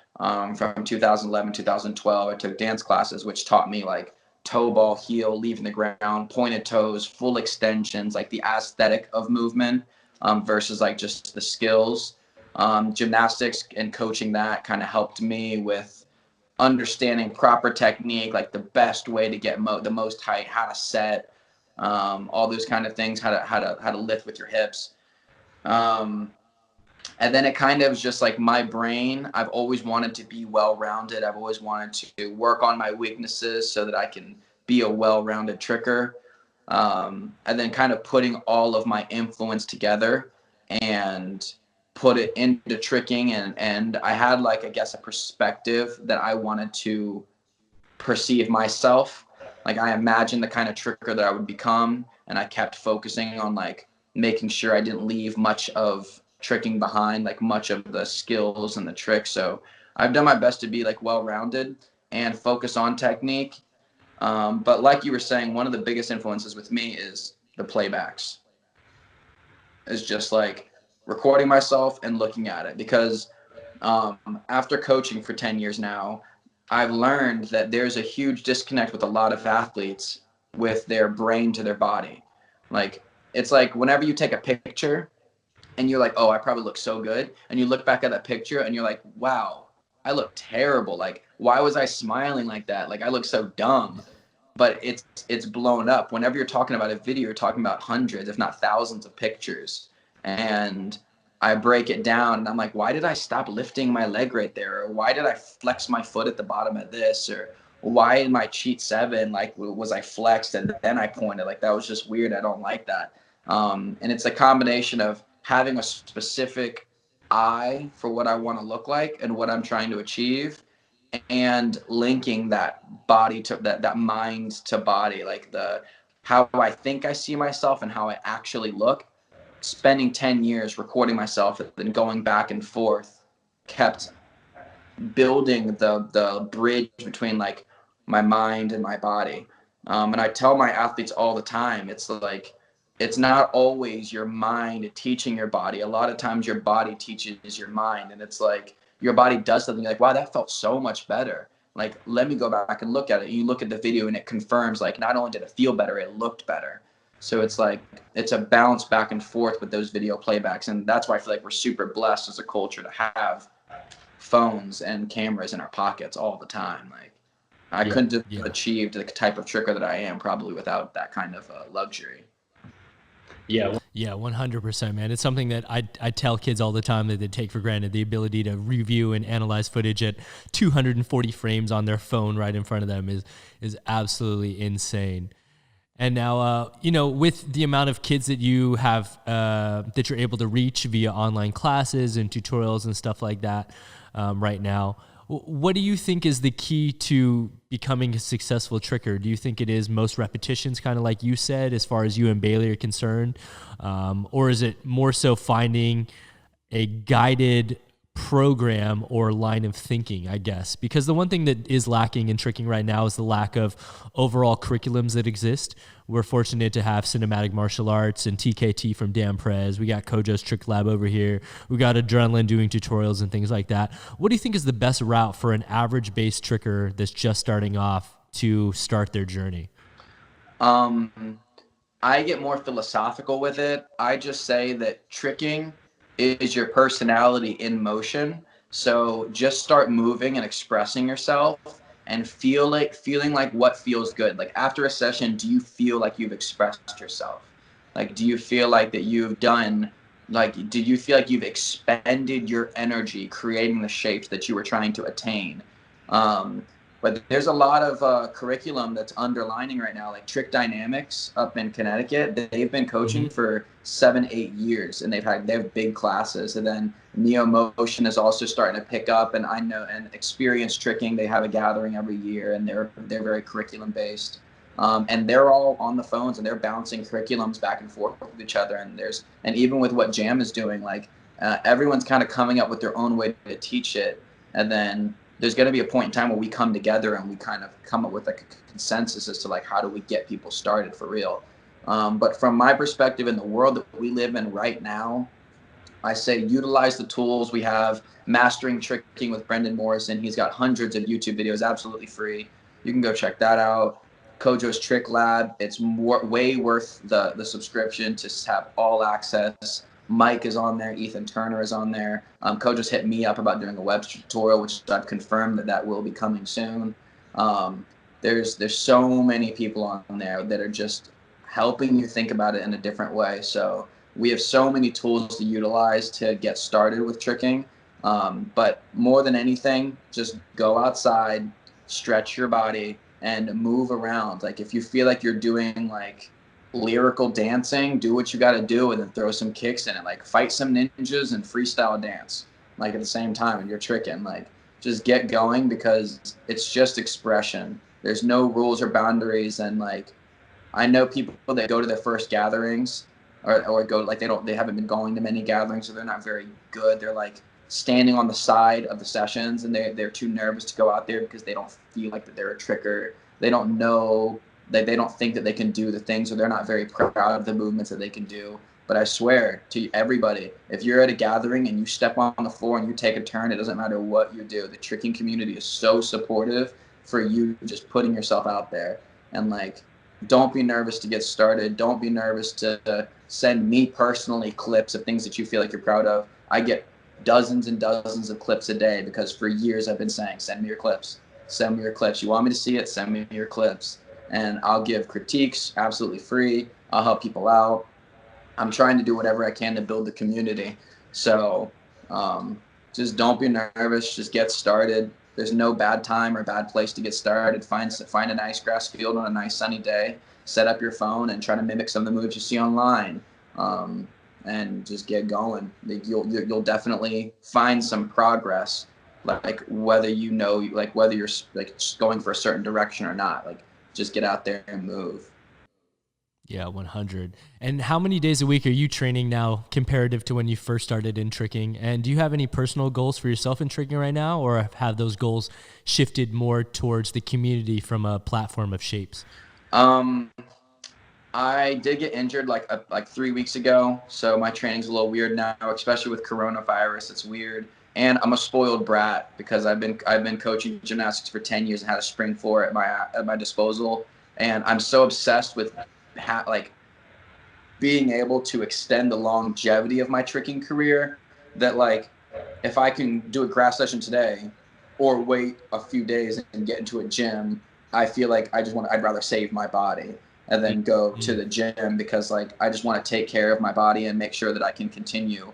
from 2011, 2012. I took dance classes, which taught me like toe ball, heel, leaving the ground, pointed toes, full extensions, like the aesthetic of movement versus like just the skills. Gymnastics and coaching that kind of helped me with understanding proper technique, like the best way to get the most height, how to set, all those kind of things, how to lift with your hips. And then it kind of is just like my brain. I've always wanted to be well-rounded. I've always wanted to work on my weaknesses so that I can be a well-rounded tricker. And then kind of putting all of my influence together and put it into tricking. And I had like, I guess, a perspective that I wanted to perceive myself. Like I imagined the kind of tricker that I would become. And I kept focusing on like making sure I didn't leave much of tricking behind, like much of the skills and the tricks. So I've done my best to be like well-rounded and focus on technique. But like you were saying, one of the biggest influences with me is the playbacks. It's just like recording myself and looking at it because after coaching for 10 years now, I've learned that there's a huge disconnect with a lot of athletes with their brain to their body. Like, it's like whenever you take a picture and you're like, oh, I probably look so good. And you look back at that picture and you're like, wow, I look terrible. Like, why was I smiling like that? Like, I look so dumb. But it's blown up. Whenever you're talking about a video, you're talking about hundreds, if not thousands of pictures. And I break it down and I'm like, why did I stop lifting my leg right there? Or why did I flex my foot at the bottom of this? Or why in my cheat 7, like, was I flexed and then I pointed? Like, that was just weird. I don't like that. And it's a combination of having a specific eye for what I want to look like and what I'm trying to achieve, and linking that body to that mind to body, like the how I think I see myself and how I actually look. Spending 10 years recording myself and then going back and forth kept building the bridge between like my mind and my body. And I tell my athletes all the time, it's like, it's not always your mind teaching your body. A lot of times your body teaches your mind, and it's like your body does something, you're like, wow, that felt so much better. Like, let me go back and look at it. You look at the video and it confirms, like, not only did it feel better, it looked better. So it's like, it's a bounce back and forth with those video playbacks. And that's why I feel like we're super blessed as a culture to have phones and cameras in our pockets all the time. Like, I couldn't have achieved the type of tricker that I am probably without that kind of luxury. Yeah, 100%, man. It's something that I tell kids all the time that they take for granted, the ability to review and analyze footage at 240 frames on their phone right in front of them is absolutely insane. And now, with the amount of kids that you have, that you're able to reach via online classes and tutorials and stuff like that right now, what do you think is the key to becoming a successful tricker? Do you think it is most repetitions, kind of like you said, as far as you and Bailey are concerned? Or is it more so finding a guided program or line of thinking, I guess? Because the one thing that is lacking in tricking right now is the lack of overall curriculums that exist. We're fortunate to have cinematic martial arts and TKT from Dan Prez. We got Kojo's Trick Lab over here. We got Adrenaline doing tutorials and things like that. What do you think is the best route for an average base tricker that's just starting off to start their journey? I get more philosophical with it. I just say that tricking is your personality in motion. So just start moving and expressing yourself and feeling like what feels good. Like after a session, do you feel like you've expressed yourself? Like, do you feel like that you've done, like, do you feel like you've expended your energy creating the shapes that you were trying to attain? But there's a lot of curriculum that's underlining right now, like Trick Dynamics up in Connecticut. They've been coaching for 7-8 years, and they have big classes. And then Neo Motion is also starting to pick up, and I know, and Experience Tricking, they have a gathering every year, and they're very curriculum based. And they're all on the phones, and they're bouncing curriculums back and forth with each other. And even with what Jam is doing, like everyone's kind of coming up with their own way to teach it, and then there's going to be a point in time where we come together and we kind of come up with like a consensus as to like, how do we get people started for real? But from my perspective, in the world that we live in right now, I say utilize the tools we have. Mastering Tricking with Brendan Morrison. He's got hundreds of YouTube videos absolutely free. You can go check that out. Kojo's Trick Lab. It's way worth the subscription to have all access. Mike is on there. Ethan Turner is on there. Kojo's hit me up about doing a Webster tutorial, which I've confirmed that will be coming soon. There's so many people on there that are just helping you think about it in a different way. So we have so many tools to utilize to get started with tricking. But more than anything, just go outside, stretch your body, and move around. Like if you feel like you're doing like lyrical dancing, do what you got to do, and then throw some kicks in it. Like fight some ninjas and freestyle dance like at the same time, and you're tricking. Like just get going, because it's just expression. There's no rules or boundaries. And like I know people that go to their first gatherings or go, like they haven't been going to many gatherings, so they're not very good. They're like standing on the side of the sessions, and they're too nervous to go out there because they don't feel like that they're a tricker. They don't know, they don't think that they can do the things, or they're not very proud of the movements that they can do. But I swear to everybody, if you're at a gathering and you step on the floor and you take a turn, it doesn't matter what you do. The tricking community is so supportive for you just putting yourself out there. And like, don't be nervous to get started. Don't be nervous to send me personally clips of things that you feel like you're proud of. I get dozens and dozens of clips a day, because for years I've been saying, send me your clips. Send me your clips. You want me to see it? Send me your clips. And I'll give critiques absolutely free. I'll help people out. I'm trying to do whatever I can to build the community. So just don't be nervous. Just get started. There's no bad time or bad place to get started. Find a nice grass field on a nice sunny day. Set up your phone and try to mimic some of the moves you see online, and just get going. You'll definitely find some progress. Like whether whether you're like going for a certain direction or not. Like just get out there and move. Yeah, 100. And how many days a week are you training now comparative to when you first started in tricking? And do you have any personal goals for yourself in tricking right now, or have those goals shifted more towards the community from a platform of shapes? I did get injured like 3 weeks ago, so my training's a little weird now, especially with coronavirus. It's weird. and I'm a spoiled brat because I've been coaching gymnastics for 10 years and had a spring floor at my disposal, and I'm so obsessed with like being able to extend the longevity of my tricking career that, like, if I can do a grass session today or wait a few days and get into a gym, I feel like I'd rather save my body and then go to the gym, because like I just want to take care of my body and make sure that I can continue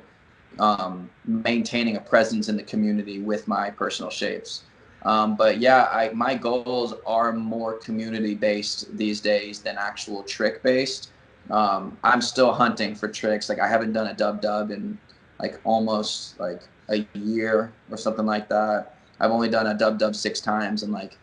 maintaining a presence in the community with my personal shapes. But yeah, my goals are more community based these days than actual trick based. I'm still hunting for tricks. Like I haven't done a dub in like almost like a year or something like that. I've only done a dub 6 times, and like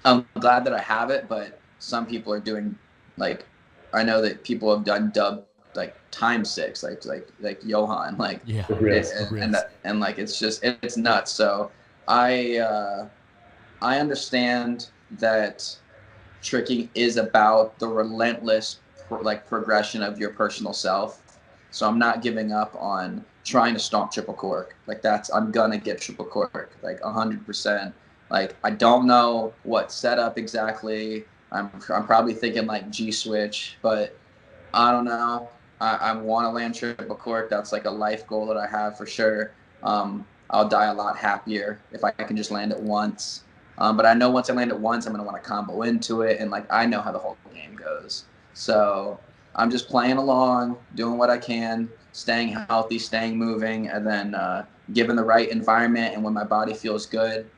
I'm glad that I have it. But some people are doing, like, I know that people have done dub like ×6, like Johan, like Yeah, and like it's nuts. So I understand that tricking is about the relentless progression of your personal self. So I'm not giving up on trying to stomp triple cork. Like I'm gonna get triple cork, like 100%. Like I don't know what setup exactly. I'm probably thinking like G switch, but I don't know. I want to land triple cork. That's like a life goal that I have for sure. I'll die a lot happier if I can just land it once. But I know once I land it once, I'm going to want to combo into it. And like, I know how the whole game goes. So I'm just playing along, doing what I can, staying healthy, staying moving, and then given the right environment and when my body feels good,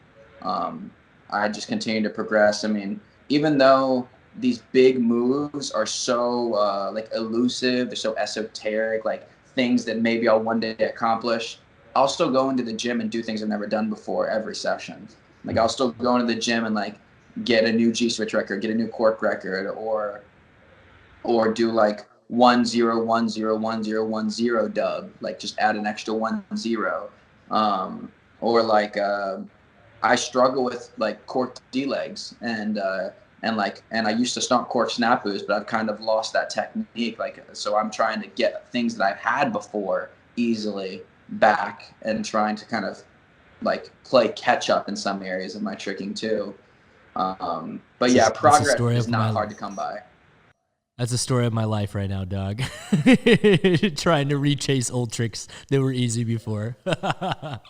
I just continue to progress. I mean, even though these big moves are so like elusive, they're so esoteric, like things that maybe I'll one day accomplish, I'll still go into the gym and do things I've never done before every session. Like I'll still go into the gym and like get a new G switch record, get a new cork record, or do like 1-0-1-0-1-0-1-0 dub, like just add an extra 1-0. Or like I struggle with like cork D legs, and I used to stomp cork snapus, but I've kind of lost that technique. Like, so I'm trying to get things that I've had before easily back, and trying to kind of like play catch up in some areas of my tricking too. But yeah, progress is not hard to come by. That's the story of my life right now, dog. Trying to rechase old tricks that were easy before. But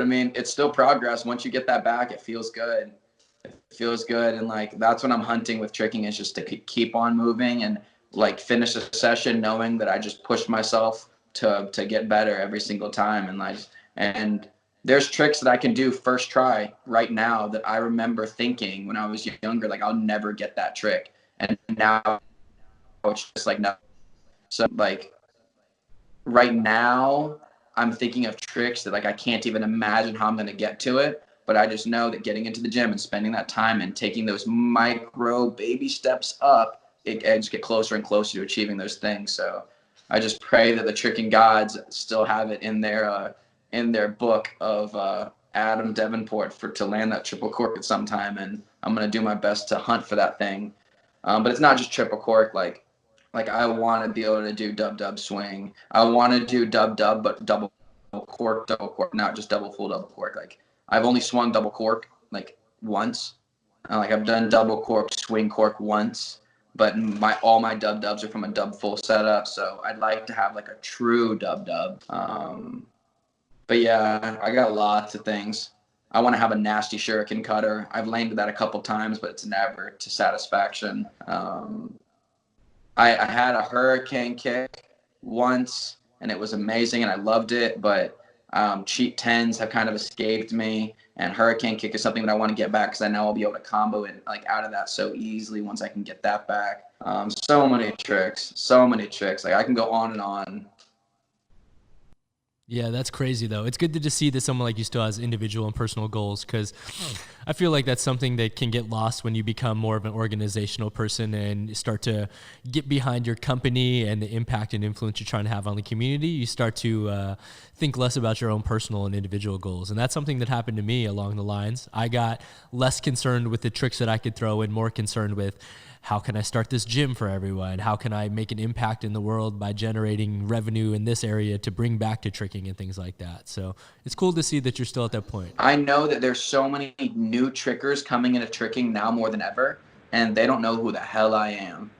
I mean, it's still progress. Once you get that back, it feels good. It feels good. And like, that's what I'm hunting with tricking, is just to keep on moving and like finish a session knowing that I just pushed myself to get better every single time. And there's tricks that I can do first try right now that I remember thinking when I was younger, like I'll never get that trick. And now it's just like, no. So like right now I'm thinking of tricks that like I can't even imagine how I'm going to get to it. But I just know that getting into the gym and spending that time and taking those micro baby steps up, I just get closer and closer to achieving those things. So I just pray that the tricking gods still have it in their book of Adam Devenport to land that triple cork at some time. And I'm going to do my best to hunt for that thing. But it's not just triple cork. Like I want to be able to do dub swing. I want to do dub, but double cork, not just double full double cork. Like I've only swung double cork like once. Like I've done double cork, swing cork once, but all my dubs are from a dub full setup. So I'd like to have like a true dub. But yeah, I got lots of things. I want to have a nasty shuriken cutter. I've landed that a couple times, but it's never to satisfaction. I had a hurricane kick once, and it was amazing, and I loved it, but cheat 10s have kind of escaped me, and hurricane kick is something that I want to get back, because I know I'll be able to combo it like out of that so easily once I can get that back. So many tricks. Like I can go on and on. Yeah, that's crazy, though. It's good to just see that someone like you still has individual and personal goals, because I feel like that's something that can get lost when you become more of an organizational person and start to get behind your company and the impact and influence you're trying to have on the community. You start to think less about your own personal and individual goals. And that's something that happened to me along the lines. I got less concerned with the tricks that I could throw and more concerned with how can I start this gym for everyone? How can I make an impact in the world by generating revenue in this area to bring back to tricking and things like that. So it's cool to see that you're still at that point. I know that there's so many new trickers coming into tricking now more than ever, and they don't know who the hell I am.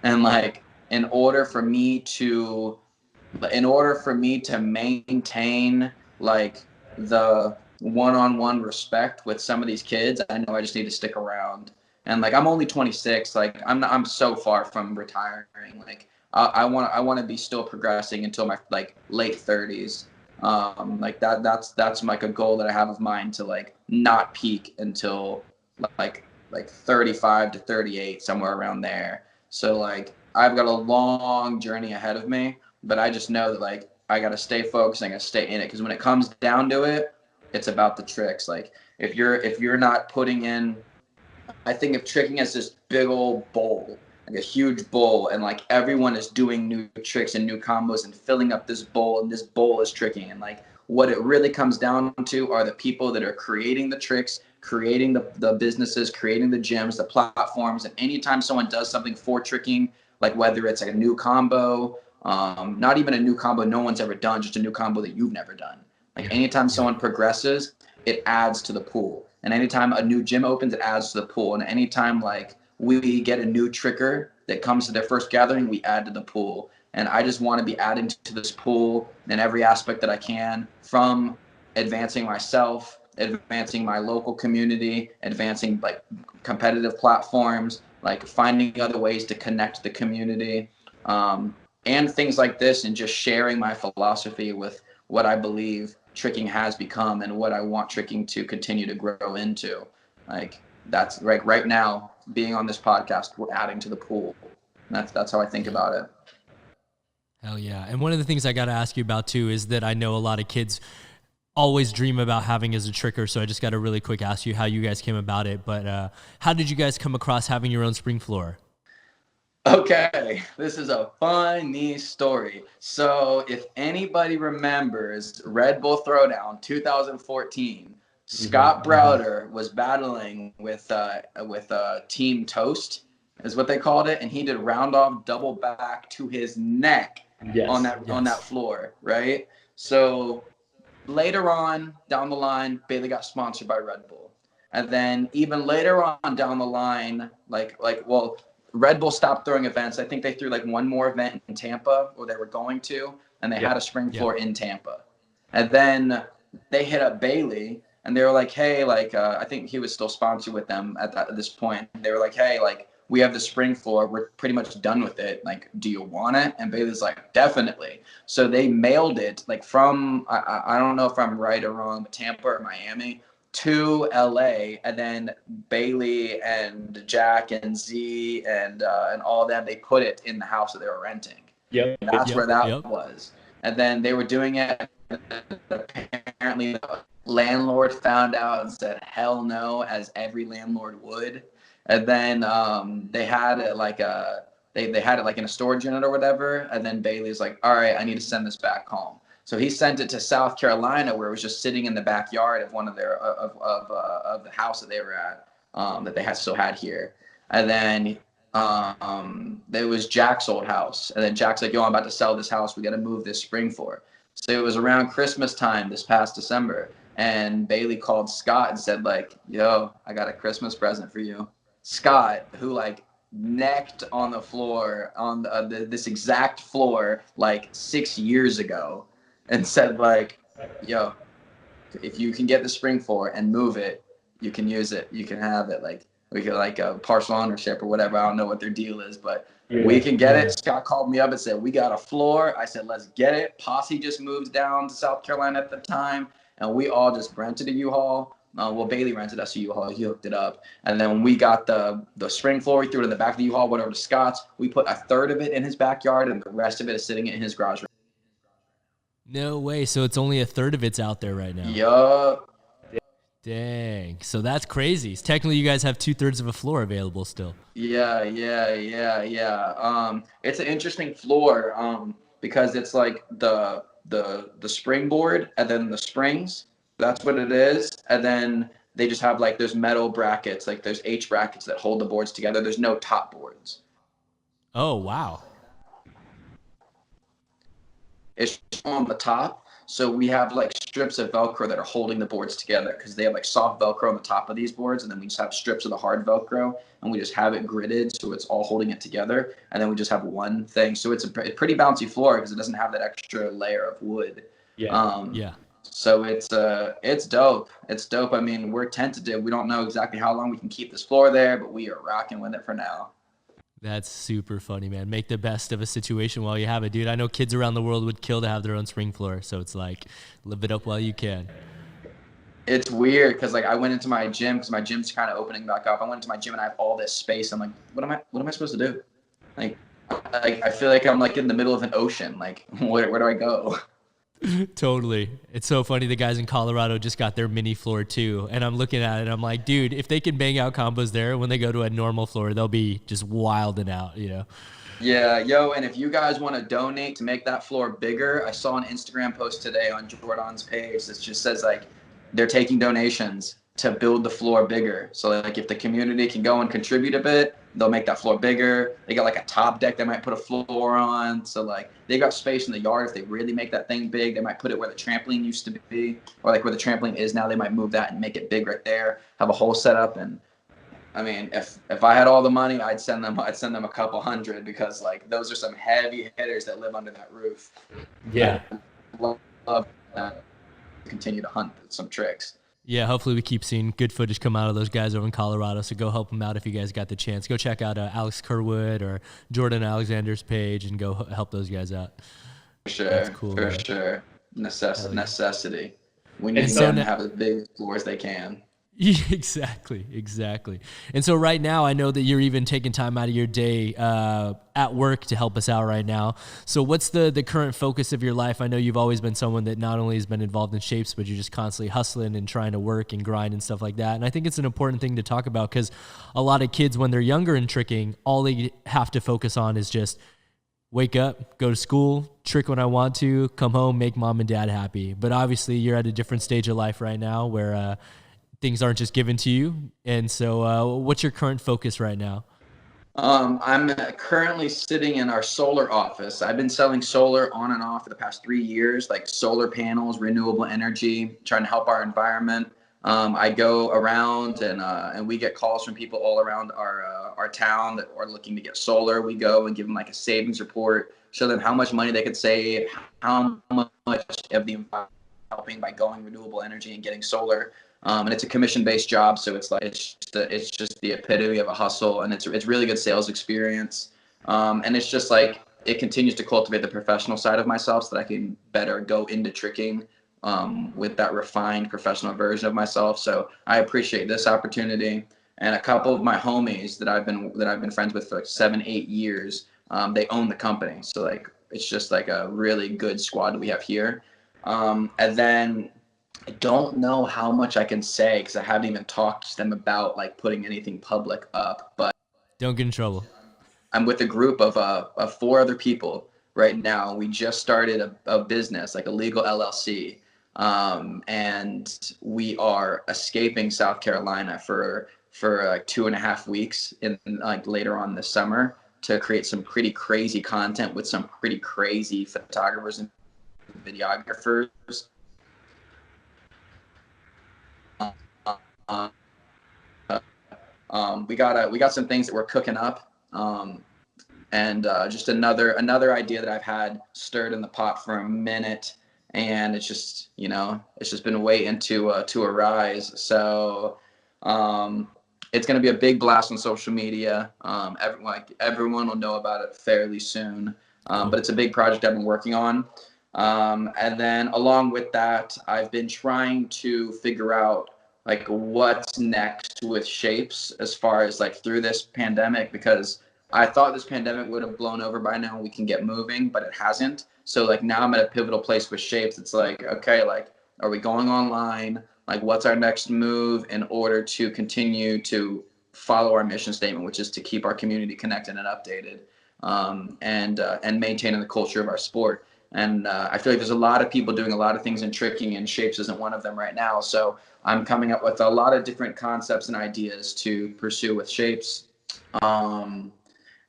And like, in order for me to maintain like the one-on-one respect with some of these kids, I know I just need to stick around. And like, I'm only 26. Like, I'm so far from retiring. Like, I want to be still progressing until my like late 30s. Like that's like a goal that I have of mine, to like not peak until like 35 to 38, somewhere around there. So like, I've got a long journey ahead of me, but I just know that like I got to stay focused. I got to stay in it, because when it comes down to it, it's about the tricks. Like, if you're not putting in, I think of tricking as this big old bowl, like a huge bowl, and like everyone is doing new tricks and new combos and filling up this bowl, and this bowl is tricking. And like, what it really comes down to are the people that are creating the tricks, creating the businesses, creating the gyms, the platforms. And anytime someone does something for tricking, like whether it's like a new combo, not even a new combo no one's ever done, just a new combo that you've never done. Like, anytime someone progresses, it adds to the pool. And anytime a new gym opens, it adds to the pool. And anytime like we get a new tricker that comes to their first gathering, we add to the pool. And I just want to be adding to this pool in every aspect that I can, from advancing myself, advancing my local community, advancing like competitive platforms, like finding other ways to connect the community, and things like this, and just sharing my philosophy with what I believe tricking has become and what I want tricking to continue to grow into. Like, that's right now, being on this podcast, we're adding to the pool. And that's how I think about it. Hell yeah. And one of the things I got to ask you about too is that I know a lot of kids always dream about having as a tricker. So I just got to really quick ask you how you guys came about it. But how did you guys come across having your own spring floor? Okay, this is a funny story. So if anybody remembers Red Bull Throwdown 2014, Scott Browder was battling with Team Toast, is what they called it, and he did round off double back to his neck on that floor, right? So later on down the line, Bailey got sponsored by Red Bull. And then even later on down the line, well, Red Bull stopped throwing events. I think they threw like one more event in Tampa, or they were going to, and they had a spring floor in Tampa. And then they hit up Bailey, and they were like, hey, like, I think he was still sponsored with them at this point. They were like, hey, like, we have the spring floor. We're pretty much done with it. Like, do you want it? And Bailey's like, definitely. So they mailed it like from, I don't know if I'm right or wrong, but Tampa or Miami to LA, and then Bailey and Jack and Z and all of them, they put it in the house that they were renting. Yep. And that's where that was. And then they were doing it. Apparently the landlord found out and said, hell no, as every landlord would. And then they had it like they had it like in a storage unit or whatever. And then Bailey's like, all right, I need to send this back home. So he sent it to South Carolina, where it was just sitting in the backyard of one of their of the house that they were at, that they still had here. And then there was Jack's old house, and then Jack's like, yo, I'm about to sell this house. We got to move this spring floor. So it was around Christmas time this past December, and Bailey called Scott and said like, yo, I got a Christmas present for you. Scott, who like necked on the floor on this exact floor like 6 years ago, and said like, yo, if you can get the spring floor and move it, you can use it. You can have it. Like, we could like a partial ownership or whatever. I don't know what their deal is, but we can get it. Scott called me up and said, we got a floor. I said, let's get it. Posse just moved down to South Carolina at the time, and we all just rented a U-Haul. Well, Bailey rented us a U-Haul. He hooked it up. And then when we got the spring floor, we threw it in the back of the U-Haul, went over to Scott's. We put a third of it in his backyard, and the rest of it is sitting in his garage. No way. So it's only a third of it's out there right now. Yup. Dang. So that's crazy. Technically, you guys have 2/3 of a floor available still. Yeah. It's an interesting floor because it's like the springboard and then the springs. That's what it is. And then they just have like those metal brackets, like there's H brackets that hold the boards together. There's no top boards. Oh, wow. It's on the top. So we have like strips of Velcro that are holding the boards together because they have like soft Velcro on the top of these boards. And then we just have strips of the hard Velcro and we just have it gridded. So it's all holding it together. And then we just have one thing. So it's a pretty bouncy floor because it doesn't have that extra layer of wood. Yeah. So it's dope. It's dope. I mean, we're tentative. We don't know exactly how long we can keep this floor there, but we are rocking with it for now. That's super funny, man. Make the best of a situation while you have it, dude. I know kids around the world would kill to have their own spring floor, so it's like, live it up while you can. It's weird because like I went into my gym because my gym's kind of opening back up. I went into my gym and I have all this space. I'm like, what am I supposed to do? Like I feel like I'm like in the middle of an ocean. Like where do I go? Totally. It's so funny. The guys in Colorado just got their mini floor too. And I'm looking at it. I'm like, dude, if they can bang out combos there, when they go to a normal floor, they'll be just wilding out, you know? Yeah, yo, and if you guys want to donate to make that floor bigger, I saw an Instagram post today on Jordan's page that just says like they're taking donations to build the floor bigger. So like if the community can go and contribute a bit, they'll make that floor bigger. They got like a top deck they might put a floor on. So like they got space in the yard. If they really make that thing big, they might put it where the trampoline used to be, or like where the trampoline is now. They might move that and make it big right there. Have a whole setup. And I mean, if I had all the money, I'd send them a couple hundred because like those are some heavy hitters that live under that roof. Yeah. I love that. Continue to hunt some tricks. Yeah, hopefully we keep seeing good footage come out of those guys over in Colorado. So go help them out if you guys got the chance. Go check out Alex Kerwood or Jordan Alexander's page and go help those guys out. For sure. That's cool, for man. Sure. Necessity. We need them to have as big floor as they can. Exactly. And so right now, I know that you're even taking time out of your day at work to help us out right now. So what's the current focus of your life? I know you've always been someone that not only has been involved in shapes, but you're just constantly hustling and trying to work and grind and stuff like that. And I think it's an important thing to talk about because a lot of kids, when they're younger and tricking, all they have to focus on is just wake up, go to school, trick when I want to, come home, make mom and dad happy. But obviously you're at a different stage of life right now where things aren't just given to you. And so what's your current focus right now? I'm currently sitting in our solar office. I've been selling solar on and off for the past 3 years, like solar panels, renewable energy, trying to help our environment. I go around and we get calls from people all around our town that are looking to get solar. We go and give them like a savings report, show them how much money they could save, how much of the environment helping by going renewable energy and getting solar. And it's a commission-based job, so it's just the epitome of a hustle, and it's really good sales experience. And it's just like it continues to cultivate the professional side of myself, so that I can better go into tricking with that refined professional version of myself. So I appreciate this opportunity. And a couple of my homies that I've been friends with for like 7-8 years, they own the company. So like it's just like a really good squad that we have here. And then I don't know how much I can say because I haven't even talked to them about like putting anything public up, but don't get in trouble. I'm with a group of 4 other people right now. We just started a business, like a legal LLC. And we are escaping South Carolina for like 2.5 weeks in like later on this summer to create some pretty crazy content with some pretty crazy photographers and videographers. We got some things that we're cooking up, and just another idea that I've had stirred in the pot for a minute, and it's just been waiting to arise. So it's going to be a big blast on social media. Everyone will know about it fairly soon, but it's a big project I've been working on. And then along with that, I've been trying to figure out like what's next with shapes as far as like through this pandemic, because I thought this pandemic would have blown over by now and we can get moving, but it hasn't. So like now I'm at a pivotal place with shapes. It's like, okay, like, are we going online? Like what's our next move in order to continue to follow our mission statement, which is to keep our community connected and updated, and maintaining the culture of our sport. And I feel like there's a lot of people doing a lot of things in tricking, and shapes isn't one of them right now. So I'm coming up with a lot of different concepts and ideas to pursue with shapes.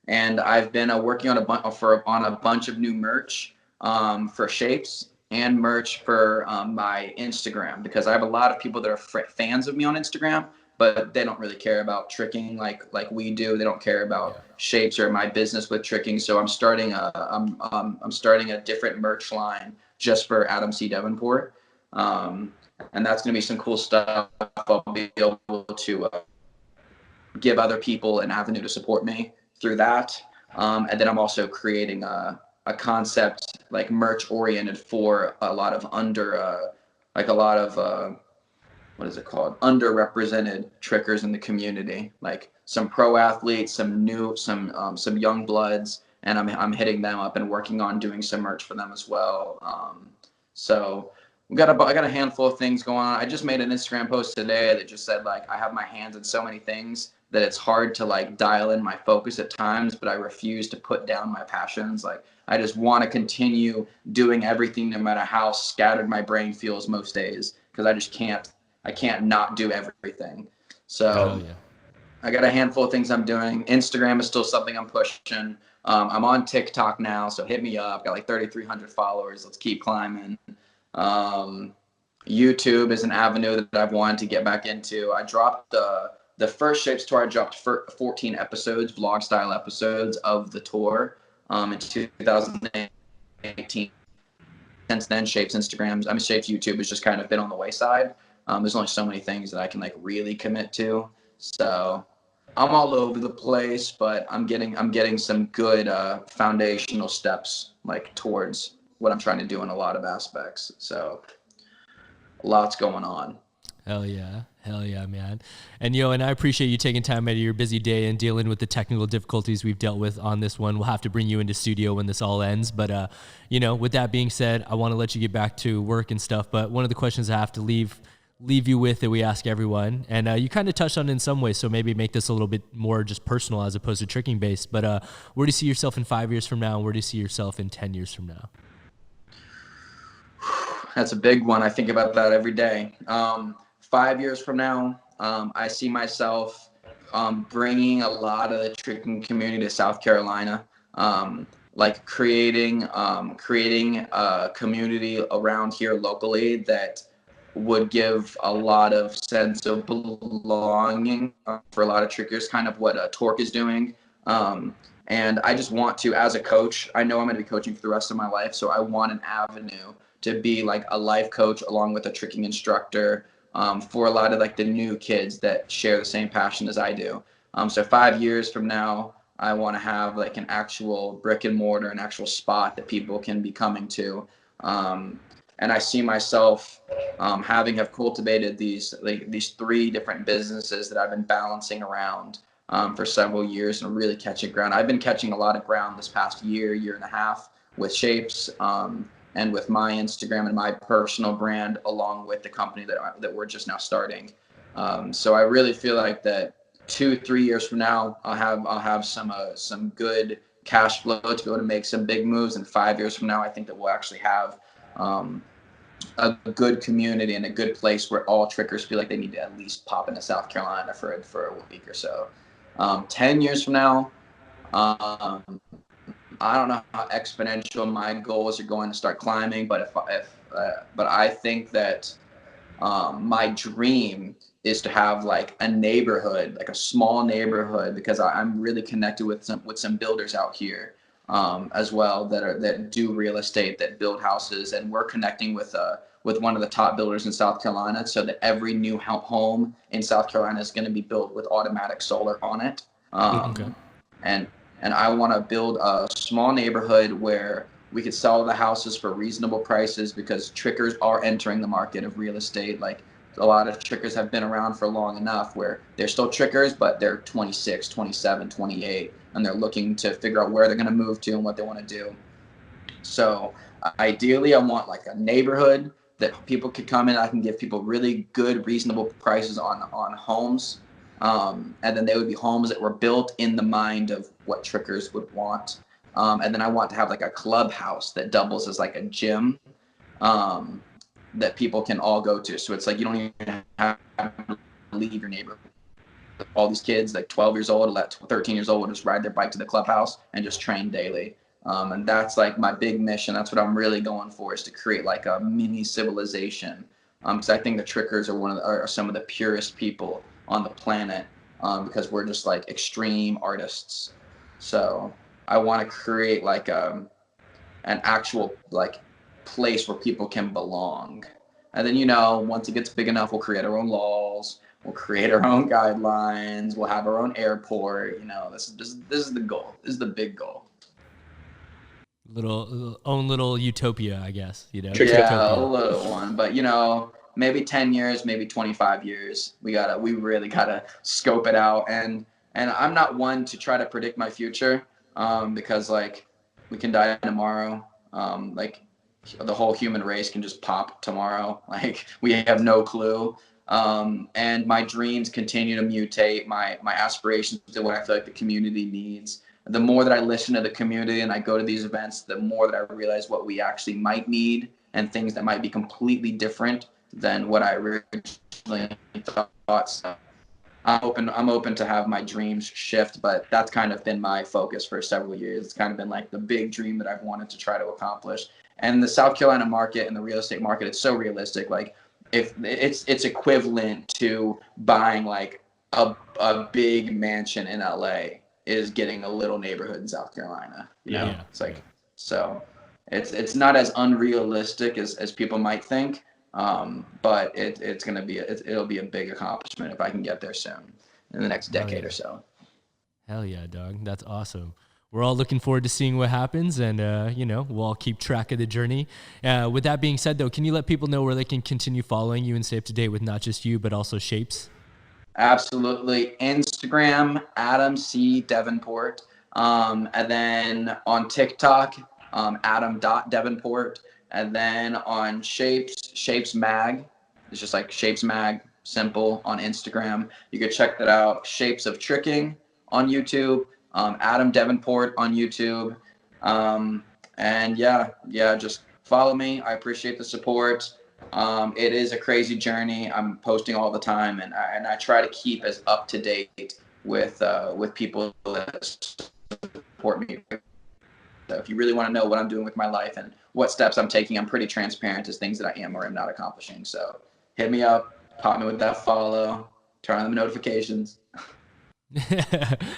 And I've been working on a bunch of new merch for shapes and merch for my Instagram, because I have a lot of people that are fans of me on Instagram, but they don't really care about tricking like we do. They don't care about shapes or my business with tricking. So I'm starting a different merch line just for Adam Devenport, and that's going to be some cool stuff. I'll be able to give other people an avenue to support me through that. And then I'm also creating a concept like merch oriented for a lot of what is it called? Underrepresented trickers in the community, like some pro athletes, some young bloods, and I'm hitting them up and working on doing some merch for them as well. So I got a handful of things going on. I just made an Instagram post today that just said like I have my hands in so many things that it's hard to like dial in my focus at times, but I refuse to put down my passions. Like I just want to continue doing everything no matter how scattered my brain feels most days, because I can't not do everything. So I got a handful of things I'm doing. Instagram is still something I'm pushing. I'm on TikTok now, so hit me up. Got like 3,300 followers. Let's keep climbing. YouTube is an avenue that I've wanted to get back into. I dropped the first Shapes tour. I dropped 14 episodes, vlog style episodes of the tour in 2018. Since then, Shapes YouTube has just kind of been on the wayside. There's only so many things that I can like really commit to. So I'm all over the place, but I'm getting some good foundational steps like towards what I'm trying to do in a lot of aspects. So lots going on. Hell yeah, man. And and I appreciate you taking time out of your busy day and dealing with the technical difficulties we've dealt with on this one. We'll have to bring you into studio when this all ends. But with that being said, I want to let you get back to work and stuff. But one of the questions I have to leave you with that we ask everyone, and you kind of touched on it in some ways, so maybe make this a little bit more just personal as opposed to tricking based. But where do you see yourself in 5 years from now, and where do you see yourself in 10 years from now? That's a big one. I think about that every day. 5 years from now, I see myself bringing a lot of the tricking community to South Carolina, like creating a community around here locally that would give a lot of sense of belonging for a lot of trickers, kind of what Torque is doing. And I just want to, as a coach, I know I'm going to be coaching for the rest of my life, so I want an avenue to be like a life coach along with a tricking instructor for a lot of like the new kids that share the same passion as I do. So 5 years from now, I want to have like an actual brick and mortar, an actual spot that people can be coming to. And I see myself have cultivated these 3 different businesses that I've been balancing around for several years and really catching ground. I've been catching a lot of ground this past year and a half with Shapes and with my Instagram and my personal brand, along with the company that we're just now starting. So I really feel like that 2-3 years from now, I'll have some good cash flow to be able to make some big moves. And 5 years from now, I think that we'll actually have a good community and a good place where all trickers feel like they need to at least pop into South Carolina for a week or so. 10 years from now, I don't know how exponential my goals are going to start climbing, but but I think that my dream is to have like a neighborhood, like a small neighborhood, because I'm really connected with some builders out here as well that do real estate, that build houses, and we're connecting with one of the top builders in South Carolina, so that every new home in South Carolina is going to be built with automatic solar on it. Okay. And I want to build a small neighborhood where we could sell the houses for reasonable prices, because trickers are entering the market of real estate. Like a lot of trickers have been around for long enough where they're still trickers, but they're 26, 27, 28, and they're looking to figure out where they're going to move to and what they want to do. So ideally, I want like a neighborhood that people could come in. I can give people really good, reasonable prices on homes. And then they would be homes that were built in the mind of what trickers would want. And then I want to have like a clubhouse that doubles as like a gym, that people can all go to. So it's like you don't even have to leave your neighborhood. All these kids, like 12 years old, 13 years old, will just ride their bike to the clubhouse and just train daily. And that's like my big mission. That's what I'm really going for, is to create like a mini civilization. Because I think the Trickers are some of the purest people on the planet, because we're just like extreme artists. So I want to create like an actual like place where people can belong. And then, once it gets big enough, we'll create our own laws. We'll create our own guidelines. We'll have our own airport. This is the goal. This is the big goal. Little utopia, I guess. Yeah, utopia. A little one. But maybe 10 years, maybe 25 years. We really gotta scope it out. And I'm not one to try to predict my future, because like we can die tomorrow. Like the whole human race can just pop tomorrow. Like we have no clue. And my dreams continue to mutate, my aspirations to what I feel like the community needs. The more that I listen to the community and I go to these events, the more that I realize what we actually might need and things that might be completely different than what I originally thought. So I'm open to have my dreams shift, but that's kind of been my focus for several years. It's kind of been like the big dream that I've wanted to try to accomplish. And the South Carolina market and the real estate market, it's so realistic. Like, if it's equivalent to buying like a big mansion in LA is getting a little neighborhood in South Carolina. It's like, so it's not as unrealistic as people might think. But it's going to be, it'll be a big accomplishment if I can get there soon in the next decade or so. Hell yeah, dog. That's awesome. We're all looking forward to seeing what happens, and, we'll all keep track of the journey. With that being said, though, can you let people know where they can continue following you and stay up to date with not just you, but also Shapes? Absolutely. Instagram, Adam C. Devenport. And then on TikTok, Adam.Devenport. And then on Shapes Mag. It's just like Shapes Mag, simple, on Instagram. You can check that out. Shapes of Tricking on YouTube. Adam Devenport on YouTube. And just follow me. I appreciate the support. It is a crazy journey. I'm posting all the time, and I try to keep as up to date with people that support me. So if you really want to know what I'm doing with my life and what steps I'm taking, I'm pretty transparent as things that I am or am not accomplishing. So hit me up, pop me with that follow, turn on the notifications.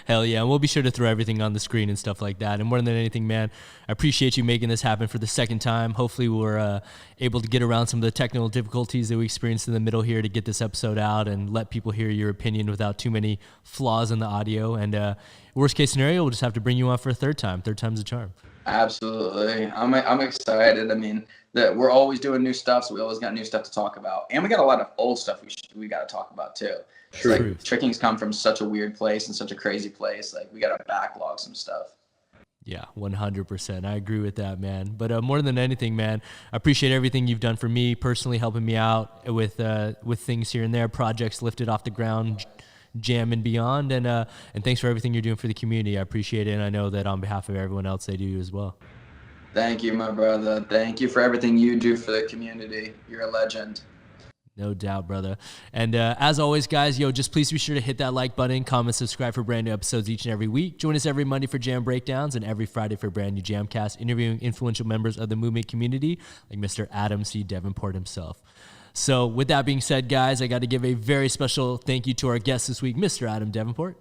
Hell yeah. And we'll be sure to throw everything on the screen and stuff like that. And more than anything, man, I appreciate you making this happen for the second time. Hopefully we're able to get around some of the technical difficulties that we experienced in the middle here to get this episode out and let people hear your opinion without too many flaws in the audio. And worst case scenario, we'll just have to bring you on for a third time. Third time's a charm. Absolutely. I'm excited. I mean, that we're always doing new stuff, so we always got new stuff to talk about. And we got a lot of old stuff we got to talk about too. True. Like, tricking's come from such a weird place and such a crazy place. Like, we got to backlog some stuff. Yeah, 100%. I agree with that, man. But more than anything, man, I appreciate everything you've done for me personally, helping me out with things here and there, projects lifted off the ground, Jam and beyond. And thanks for everything you're doing for the community. I appreciate it. And I know that on behalf of everyone else, they do as well. Thank you, my brother. Thank you for everything you do for the community. You're a legend. No doubt, brother. And as always, guys, just please be sure to hit that like button, comment, subscribe for brand new episodes each and every week. Join us every Monday for Jam Breakdowns and every Friday for a brand new JAMCast, interviewing influential members of the movement community like Mr. Adam C. Devenport himself. So with that being said, guys, I got to give a very special thank you to our guest this week, Mr. Adam Devenport.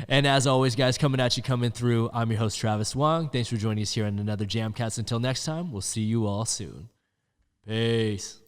And as always, guys, coming through, I'm your host, Travis Wong. Thanks for joining us here on another JAMCast. Until next time, we'll see you all soon. Peace.